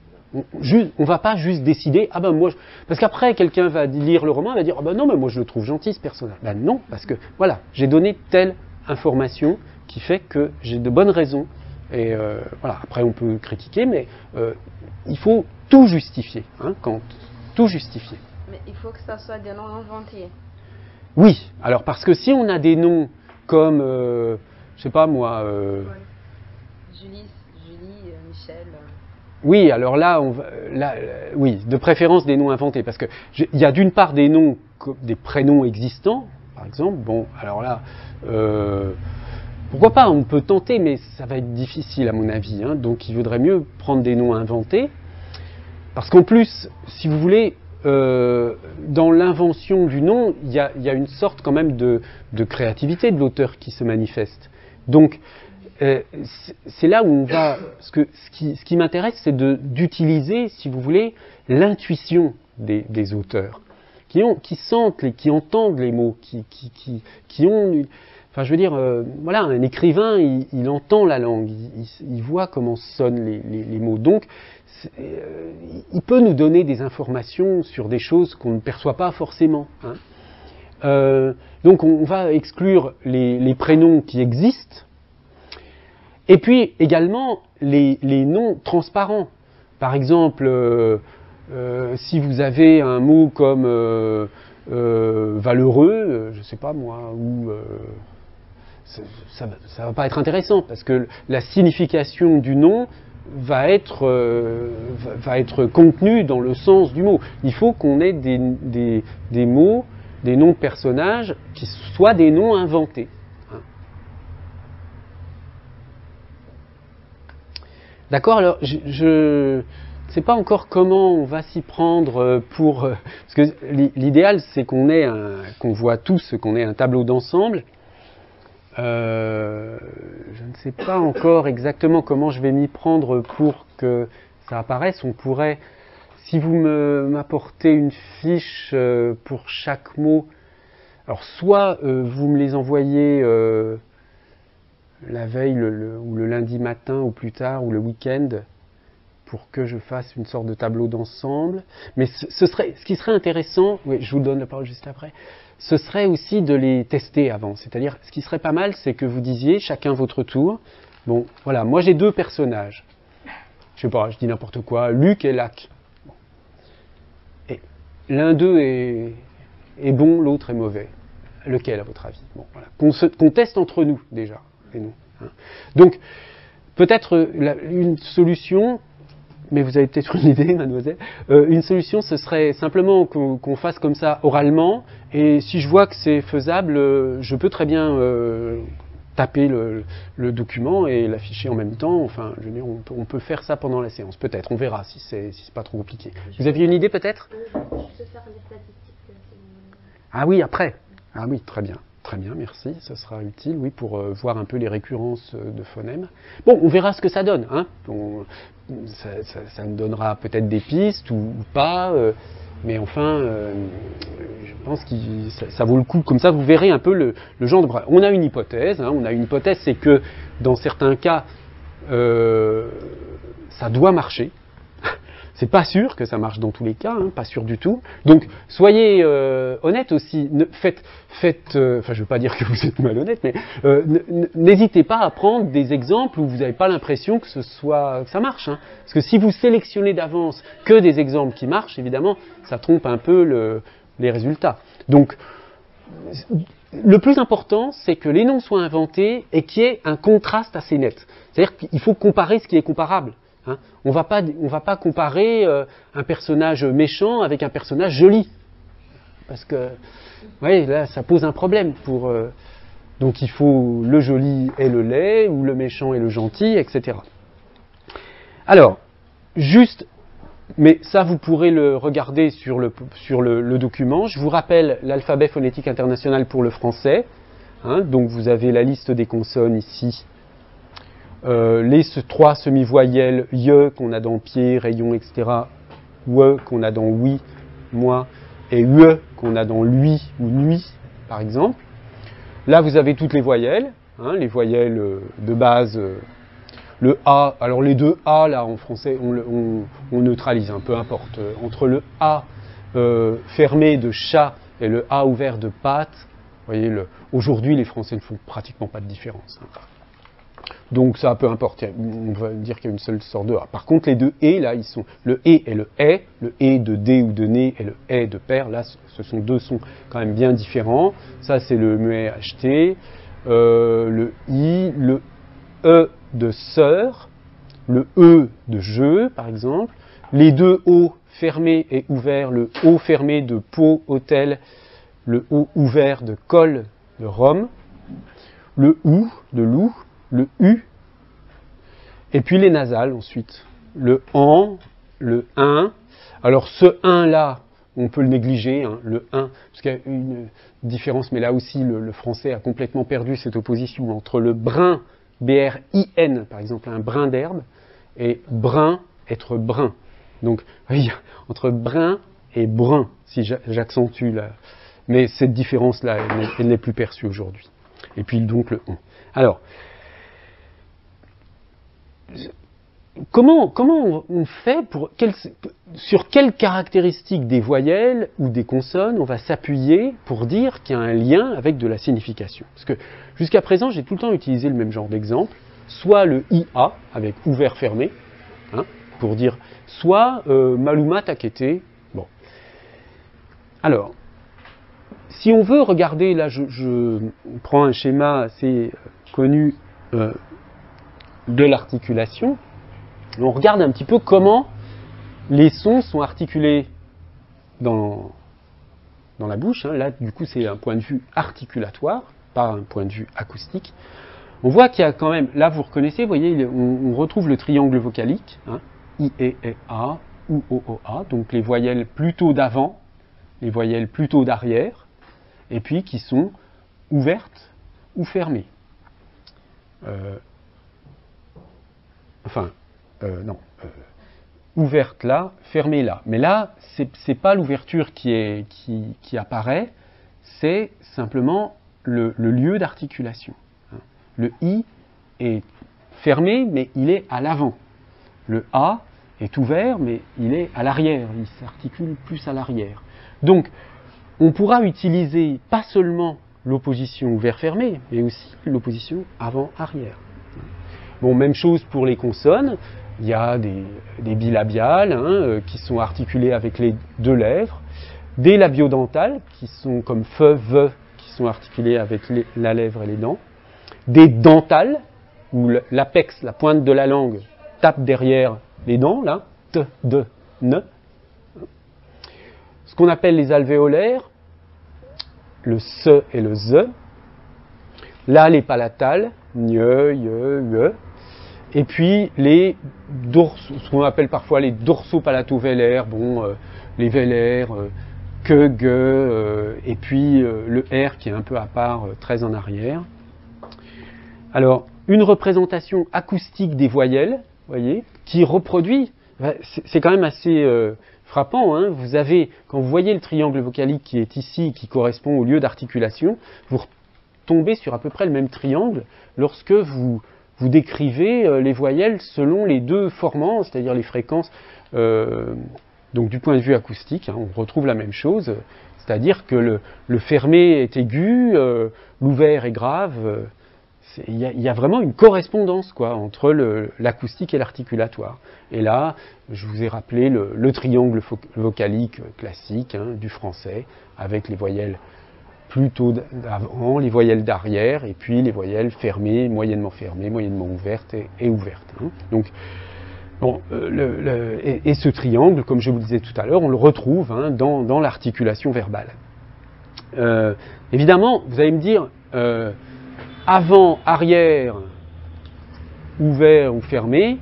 On va pas juste décider, ah ben moi, parce qu'après quelqu'un va lire le roman, il va dire, ah ben non, mais moi je le trouve gentil ce personnage. Ben non, parce que voilà, j'ai donné telle information qui fait que j'ai de bonnes raisons. Et voilà, après on peut critiquer, mais il faut tout justifier, hein, tout justifier. Mais il faut que ça soit des noms inventés. Oui, alors parce que si on a des noms comme, je sais pas moi... Julie, Michel. Oui, alors là, oui, de préférence des noms inventés, parce que il y a d'une part des noms, des prénoms existants, par exemple. Bon, alors là, pourquoi pas, on peut tenter, mais ça va être difficile à mon avis. Hein, donc il vaudrait mieux prendre des noms inventés, parce qu'en plus, si vous voulez, dans l'invention du nom, il y a une sorte quand même de créativité de l'auteur qui se manifeste. Donc c'est là où on va. Ce qui m'intéresse, c'est d'utiliser, si vous voulez, l'intuition des auteurs, qui sentent, qui entendent les mots, qui ont. Enfin, je veux dire, voilà, un écrivain, il entend la langue, il voit comment sonnent les mots. Donc, il peut nous donner des informations sur des choses qu'on ne perçoit pas forcément. Hein. Donc, on va exclure les prénoms qui existent. Et puis également les noms transparents. Par exemple, si vous avez un mot comme valeureux, je ne sais pas moi, ou ça ne va pas être intéressant parce que la signification du nom va être contenue dans le sens du mot. Il faut qu'on ait des mots, des noms de personnages qui soient des noms inventés. D'accord, alors je ne sais pas encore comment on va s'y prendre pour... parce que l'idéal, c'est qu'on voit tous, qu'on ait un tableau d'ensemble. Je ne sais pas encore exactement comment je vais m'y prendre pour que ça apparaisse. On pourrait, si vous m'apportez une fiche pour chaque mot, alors soit vous me les envoyez... la veille ou le lundi matin ou plus tard ou le week-end pour que je fasse une sorte de tableau d'ensemble. Mais ce qui serait intéressant, oui, je vous donne la parole juste après, ce serait aussi de les tester avant. C'est-à-dire, ce qui serait pas mal, c'est que vous disiez chacun votre tour. Bon, voilà, moi j'ai deux personnages. Je sais pas, je dis n'importe quoi, Luc et Lac. Et l'un d'eux est bon, l'autre est mauvais. Lequel, à votre avis? Bon, voilà. Qu'on teste entre nous, déjà. Nous, hein. Donc, peut-être une solution, mais vous avez peut-être une idée, mademoiselle, une solution, ce serait simplement qu'on fasse comme ça oralement, et si je vois que c'est faisable, je peux très bien taper le document et l'afficher en même temps. Enfin, je veux dire, on peut faire ça pendant la séance, peut-être, on verra si c'est pas trop compliqué. Vous aviez une idée, peut-être? Je peux faire les statistiques. Ah oui, après. Ah oui, très bien. Très bien, merci, ça sera utile, oui, pour voir un peu les récurrences de phonèmes. Bon, on verra ce que ça donne, hein. Ça nous donnera peut-être des pistes ou pas, mais enfin, je pense que ça vaut le coup. Comme ça, vous verrez un peu le genre de... On a une hypothèse, hein, c'est que dans certains cas, ça doit marcher. C'est pas sûr que ça marche dans tous les cas, hein, pas sûr du tout. Donc, soyez honnête aussi. Faites, enfin, je veux pas dire que vous êtes malhonnête, mais n'hésitez pas à prendre des exemples où vous n'avez pas l'impression que ça marche. Hein. Parce que si vous sélectionnez d'avance que des exemples qui marchent, évidemment, ça trompe un peu les résultats. Donc, le plus important, c'est que les noms soient inventés et qu'il y ait un contraste assez net. C'est-à-dire qu'il faut comparer ce qui est comparable. Hein, on va pas comparer un personnage méchant avec un personnage joli, parce que, oui, là, ça pose un problème donc il faut le joli et le laid, ou le méchant et le gentil, etc. Alors, juste, mais ça vous pourrez le regarder sur le document. Je vous rappelle l'alphabet phonétique international pour le français. Hein, donc vous avez la liste des consonnes ici. Les trois semi-voyelles ye qu'on a dans pied, rayon, etc. We qu'on a dans oui, moi, et ue qu'on a dans lui ou nuit, par exemple. Là, vous avez toutes les voyelles, hein, les voyelles de base. Le A, alors les deux A, là, en français, on neutralise, peu importe. Entre le A fermé de chat et le A ouvert de pâte, vous voyez, aujourd'hui, les Français ne font pratiquement pas de différence. Hein. Donc ça, peu importe, on va dire qu'il y a une seule sorte de A. Par contre, les deux E, là, ils sont le E et le E de D ou de nez et le E de père, là, ce sont deux sons quand même bien différents. Ça, c'est le muet HT. le I, le E de sœur, le E de jeu, par exemple, les deux O fermés et ouverts, le O fermé de pot, hôtel, le O ouvert de col, de Rome, le OU de loup, le U, et puis les nasales ensuite, le AN, le 1. Alors ce 1 là, on peut le négliger, hein, le 1, parce qu'il y a une différence, mais là aussi le français a complètement perdu cette opposition entre le brin, B-R-I-N, par exemple, un brin d'herbe, et brun, être brun. Donc, oui, entre brun et brun, si j'accentue là. Mais cette différence-là, elle n'est plus perçue aujourd'hui. Et puis donc le on. Alors, comment on fait sur quelles caractéristiques des voyelles ou des consonnes on va s'appuyer pour dire qu'il y a un lien avec de la signification? Parce que jusqu'à présent, j'ai tout le temps utilisé le même genre d'exemple, soit le IA avec ouvert fermé, hein, pour dire, soit Maluma Takete. Bon. Alors, si on veut regarder, là je prends un schéma assez connu de l'articulation, on regarde un petit peu comment les sons sont articulés dans la bouche. Hein. Là, du coup, c'est un point de vue articulatoire, pas un point de vue acoustique. On voit qu'il y a quand même, là vous reconnaissez, vous voyez, on retrouve le triangle vocalique, hein, I, E, E, A, ou, O, O, A, donc les voyelles plutôt d'avant, les voyelles plutôt d'arrière, et puis qui sont ouvertes ou fermées. Ouverte là, fermée là. Mais là, c'est pas l'ouverture qui apparaît, c'est simplement le lieu d'articulation. Le I est fermé, mais il est à l'avant. Le A est ouvert, mais il est à l'arrière. Il s'articule plus à l'arrière. Donc, on pourra utiliser pas seulement l'opposition ouvert-fermé, mais aussi l'opposition avant-arrière. Bon, même chose pour les consonnes. Il y a des bilabiales hein, qui sont articulées avec les deux lèvres, des labiodentales qui sont comme fe, ve, qui sont articulées avec la lèvre et les dents, des dentales où l'apex, la pointe de la langue, tape derrière les dents, là, t, de, ne. Ce qu'on appelle les alvéolaires, le se et le ze. Là, les palatales, nye, ye. Et puis ce qu'on appelle parfois les dorsopalato-vélaires, les vélaires, que, ge, et puis le R qui est un peu à part, très en arrière. Alors, une représentation acoustique des voyelles, voyez, qui reproduit, c'est quand même assez frappant, hein, vous avez, quand vous voyez le triangle vocalique qui est ici, qui correspond au lieu d'articulation, vous tombez sur à peu près le même triangle lorsque vous décrivez les voyelles selon les deux formants, c'est-à-dire les fréquences. Donc du point de vue acoustique, hein, on retrouve la même chose, c'est-à-dire que le fermé est aigu, l'ouvert est grave. Il y a vraiment une correspondance quoi, entre l'acoustique et l'articulatoire. Et là, je vous ai rappelé le triangle vocalique classique hein, du français, avec les voyelles plutôt d'avant, les voyelles d'arrière, et puis les voyelles fermées, moyennement ouvertes et ouvertes. Hein. Donc, bon, et ce triangle, comme je vous le disais tout à l'heure, on le retrouve hein, dans l'articulation verbale. Évidemment, vous allez me dire, avant, arrière, ouvert ou fermé,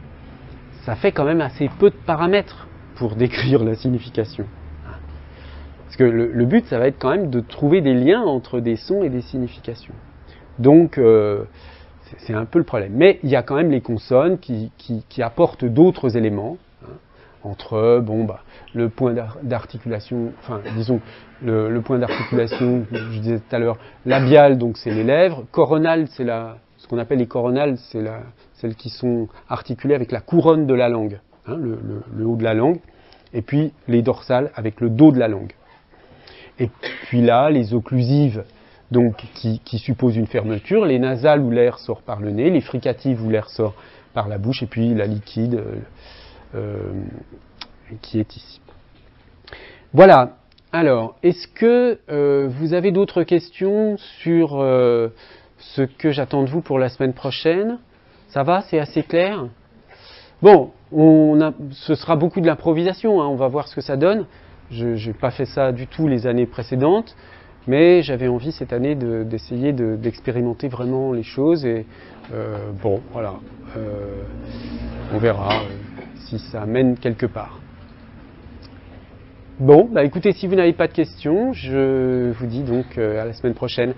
ça fait quand même assez peu de paramètres pour décrire la signification. Parce que le but, ça va être quand même de trouver des liens entre des sons et des significations. Donc, c'est un peu le problème. Mais il y a quand même les consonnes qui apportent d'autres éléments, hein, entre le point d'articulation, enfin, disons, le point d'articulation, je disais tout à l'heure, labial, donc c'est les lèvres, coronal, c'est ce qu'on appelle les coronales, c'est celles qui sont articulées avec la couronne de la langue, hein, le haut de la langue, et puis les dorsales avec le dos de la langue. Et puis là, les occlusives, donc qui supposent une fermeture, les nasales où l'air sort par le nez, les fricatives où l'air sort par la bouche, et puis la liquide qui est ici. Voilà. Alors, est-ce que vous avez d'autres questions sur ce que j'attends de vous pour la semaine prochaine. Ça va, c'est assez clair? Bon, ce sera beaucoup de l'improvisation, hein, on va voir ce que ça donne. Je n'ai pas fait ça du tout les années précédentes, mais j'avais envie cette année d'essayer d'expérimenter vraiment les choses. Et bon, voilà, on verra si ça mène quelque part. Bon, bah écoutez, si vous n'avez pas de questions, je vous dis donc à la semaine prochaine.